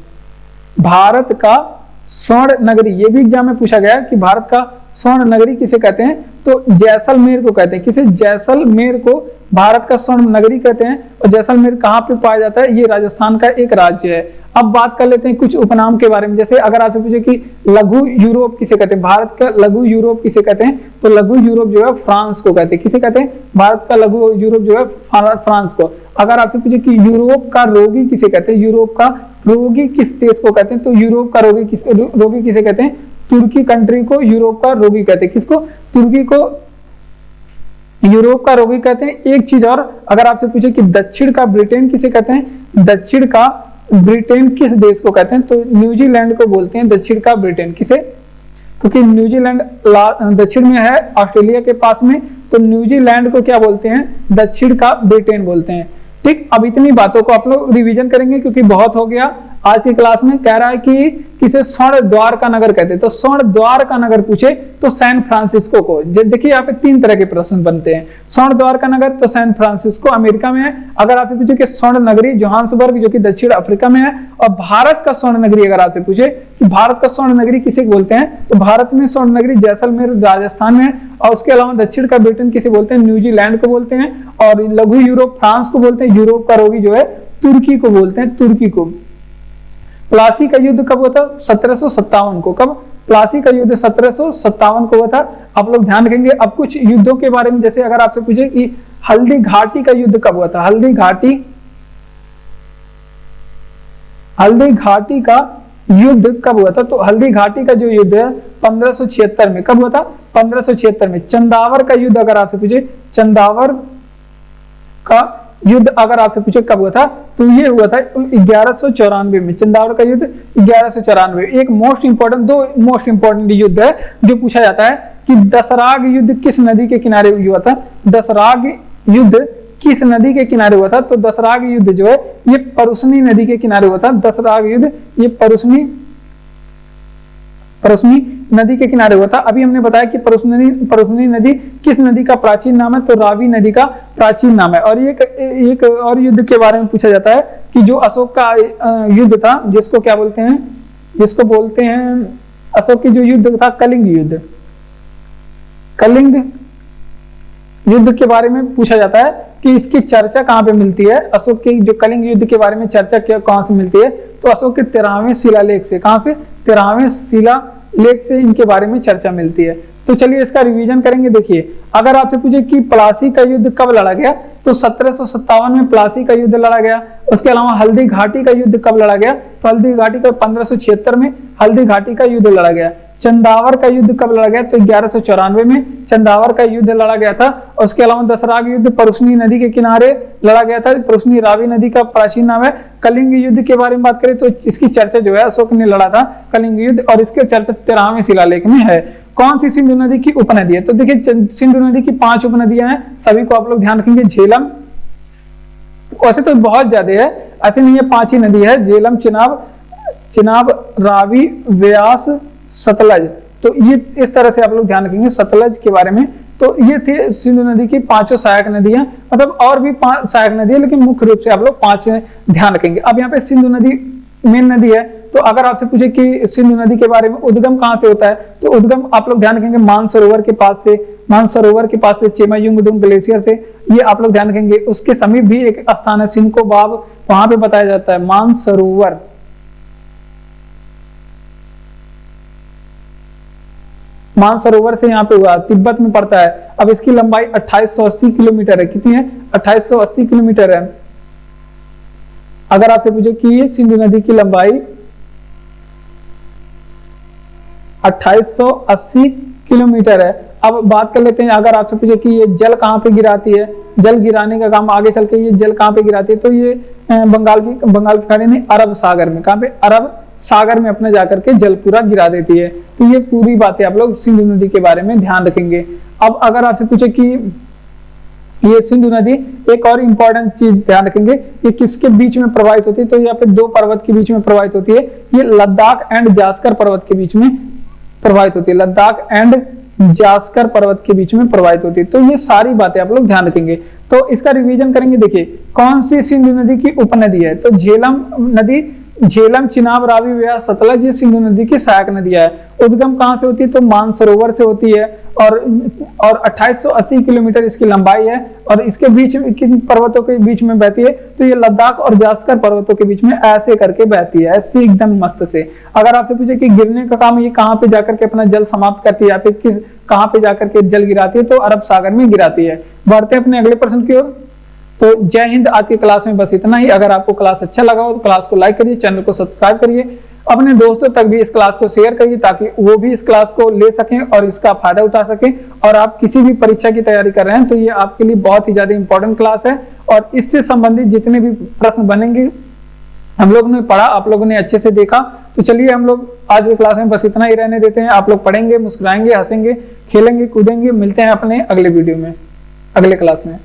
भारत का स्वर्ण नगरी, ये भी एग्जाम में पूछा गया कि भारत का स्वर्ण नगरी किसे कहते हैं? तो जैसलमेर को कहते हैं। किसे? जैसलमेर को भारत का स्वर्ण नगरी कहते हैं। और जैसलमेर कहाँ पे पाया जाता है? ये राजस्थान का एक राज्य है। अब बात कर लेते हैं कुछ उपनाम के बारे में। जैसे अगर आपसे पूछे कि लघु यूरोप किसे कहते हैं, भारत का लघु यूरोप किसे कहते हैं, तो लघु यूरोप जो है फ्रांस को कहते हैं। किसे कहते हैं? भारत का लघु यूरोप जो है फ्रांस को। अगर आपसे पूछे कि यूरोप का रोगी किसे कहते हैं, यूरोप का रोगी किस देश को कहते हैं, तो यूरोप का रोगी किसे कहते हैं? तुर्की कंट्री को यूरोप का रोगी कहते हैं। किसको? तुर्की को यूरोप का रोगी कहते हैं। एक चीज और, अगर आपसे पूछे कि दक्षिण का ब्रिटेन किसे कहते हैं, दक्षिण का ब्रिटेन किस देश को कहते हैं, तो न्यूजीलैंड को बोलते हैं दक्षिण का ब्रिटेन। किसे? क्योंकि न्यूजीलैंड दक्षिण में है, ऑस्ट्रेलिया के पास में, तो न्यूजीलैंड को क्या बोलते हैं? दक्षिण का ब्रिटेन बोलते हैं। ठीक, अब इतनी बातों को आप लोग रिवीजन करेंगे क्योंकि बहुत हो गया। आज की क्लास में कह रहा है कि किसे स्वर्ण द्वार का नगर कहते हैं, तो स्वर्ण द्वार का नगर पूछे तो सैन फ्रांसिस्को को। देखिए यहाँ पे 3 तरह के प्रश्न बनते हैं। स्वर्ण द्वार का नगर तो सैन फ्रांसिस्को अमेरिका में है। अगर आपसे पूछे कि स्वर्ण नगरी जोहान्सबर्ग जो कि दक्षिण अफ्रीका में है। और भारत का स्वर्ण नगरी अगर आपसे पूछे कि भारत का स्वर्ण नगरी किसे बोलते हैं, तो भारत में स्वर्ण नगरी जैसलमेर राजस्थान में है। और उसके अलावा दक्षिण का ब्रिटेन किसे बोलते हैं? न्यूजीलैंड को बोलते हैं। और लघु यूरोप फ्रांस को बोलते हैं। यूरोप का रोगी जो है तुर्की को बोलते हैं, तुर्की को। प्लासी का युद्ध कब हुआ था? 1757 को। कब? प्लासी का युद्ध 1757 को हुआ था। आप लोग ध्यान रखेंगे। अब कुछ युद्धों के बारे में, जैसे अगर आपसे पूछे कि हल्दी घाटी का युद्ध कब हुआ था, हल्दी घाटी का युद्ध कब हुआ था, तो हल्दी घाटी का जो युद्ध है 1576 में। कब हुआ था? 1576 में। चंदावर का युद्ध अगर आपसे पूछे, चंदावर का युद्ध अगर आपसे पूछे कब हुआ था, तो ये हुआ था 1194 में। चंदावर का युद्ध 1194। एक मोस्ट इंपोर्टेंट, 2 मोस्ट इंपोर्टेंट युद्ध है जो पूछा जाता है कि दसराग युद्ध किस नदी के किनारे हुआ था? दसराग युद्ध किस नदी के किनारे हुआ था? तो दसराग युद्ध जो है ये परुसनी नदी के किनारे हुआ था। दसराग युद्ध ये परुसनी नदी के किनारे हुआ था। अभी हमने बताया कि परुसनी नदी किस नदी का प्राचीन नाम है, तो रावी नदी का प्राचीन नाम है। और एक और युद्ध के बारे में पूछा जाता है कि जो अशोक का युद्ध था, जिसको क्या बोलते हैं, जिसको बोलते हैं अशोक की जो युद्ध था कलिंग युद्ध। कलिंग युद्ध के बारे में पूछा जाता है कि इसकी चर्चा कहाँ पे मिलती है। अशोक के जो कलिंग युद्ध के बारे में चर्चा कहाँ से मिलती है, तो अशोक के 13वें शिलालेख से। कहाँ से? 13वें शिलालेख से इनके बारे में चर्चा मिलती है। तो चलिए इसका रिवीजन करेंगे। देखिए अगर आपसे पूछे कि प्लासी का युद्ध कब लड़ा गया, तो 1757 में प्लासी का युद्ध लड़ा गया। उसके अलावा हल्दी घाटी का युद्ध कब लड़ा गया, तो हल्दी घाटी का 1576 में हल्दी घाटी का युद्ध लड़ा गया। चंदावर का युद्ध कब लड़ा गया? तो 1194 में चंदावर का युद्ध लड़ा गया था। और उसके अलावा दसराग युद्ध परुष्णी नदी के किनारे लड़ा गया था। परुष्णी रावी नदी का प्राचीन नाम है। कलिंग युद्ध के बारे में बात करें तो इसकी चर्चा जो है अशोक ने लड़ा था कलिंग युद्ध, और इसके चर्चा 13वें शिलालेख में है। कौन सी सिंधु नदी की उपनदी है? तो देखिए सिंधु नदी की 5 उपनदियां हैं, सभी को आप लोग ध्यान रखेंगे। झेलम, वैसे तो बहुत ज्यादा है, ऐसे नहीं है, 5 ही नदी है। झेलम, चिनाब, रावी, व्यास, सतलज। तो ये इस तरह से आप लोग ध्यान रखेंगे सतलज के बारे में। तो ये थे सिंधु नदी की 5 सहायक नदियां, मतलब और भी 5 सहायक नदी है, लेकिन मुख्य रूप से आप लोग 5 ध्यान रखेंगे। अब यहाँ पे सिंधु नदी मेन नदी है, तो अगर आपसे पूछे कि सिंधु नदी के बारे में उद्गम कहाँ से होता है, तो उद्गम आप लोग ध्यान रखेंगे मानसरोवर के पास से, मानसरोवर के पास से चेमायुंगडुंग ग्लेशियर से, ये आप लोग ध्यान रखेंगे। उसके समीप भी एक स्थान है सिंको बाब, वहां पे बताया जाता है मानसरोवर। मानसरोवर से यहाँ पे हुआ, तिब्बत में पड़ता है। अब इसकी लंबाई 2880 किलोमीटर है। कितनी है? 2880 किलोमीटर है। अगर आपसे पूछे कि ये सिंधु नदी की लंबाई 2880 किलोमीटर है। अब बात कर लेते हैं, अगर आपसे पूछे कि ये जल कहाँ पे गिराती है, जल गिराने का काम आगे चल के ये जल कहाँ पे गिराती है, तो ये बंगाल की खाड़ी में अरब सागर में, कहाँ पे? अरब सागर में अपने जाकर के जल पूरा गिरा देती है। तो ये पूरी बातें आप लोग सिंधु नदी के बारे में ध्यान रखेंगे। अब अगर आपसे पूछे कि ये सिंधु नदी, एक और इंपॉर्टेंट चीज ध्यान रखेंगे, ये किसके बीच में प्रवाहित होती है? तो यहाँ पे 2 पर्वत के बीच में प्रवाहित होती है। ये लद्दाख एंड जास्कर पर्वत के बीच में प्रवाहित होती है। लद्दाख एंड जास्कर पर्वत के बीच में प्रवाहित होती है। तो ये सारी बातें आप लोग ध्यान रखेंगे। तो इसका रिवीजन करेंगे। देखिए कौन सी सिंधु नदी की उपनदी है? तो झेलम नदी, झेलम, चिनाब, रावी, व्यास, सतलज, ये सिंधु नदी की सहायक नदियां है। उद्गम कहां से होती है? तो मानसरोवर से होती है, और 2880 किलोमीटर इसकी लंबाई है, और इसके बीच में किन पर्वतों के बीच में बहती है? तो ये लद्दाख और जास्कर पर्वतों के बीच में ऐसे करके बहती है, ऐसे एकदम मस्त से। अगर आपसे पूछे कि गिरने का काम ये कहाँ पे जाकर के अपना जल समाप्त करती है, या फिर किस कहाँ पे जाकर के जल गिराती है? तो अरब सागर में गिराती है। बढ़ते हैं अपने अगले प्रश्न की ओर। तो जय हिंद। आज की क्लास में बस इतना ही। अगर आपको क्लास अच्छा लगा हो तो क्लास को लाइक करिए, चैनल को सब्सक्राइब करिए, अपने दोस्तों तक भी इस क्लास को शेयर करिए, ताकि वो भी इस क्लास को ले सकें और इसका फायदा उठा सकें। और आप किसी भी परीक्षा की तैयारी कर रहे हैं तो ये आपके लिए बहुत ही ज्यादा इंपॉर्टेंट क्लास है, और इससे संबंधित जितने भी प्रश्न बनेंगे हम लोगों ने पढ़ा, आप लोगों ने अच्छे से देखा। तो चलिए हम लोग आज की क्लास में बस इतना ही रहने देते हैं। आप लोग पढ़ेंगे, मुस्कुराएंगे, हंसेंगे, खेलेंगे, कूदेंगे। मिलते हैं अपने अगले वीडियो में, अगले क्लास में।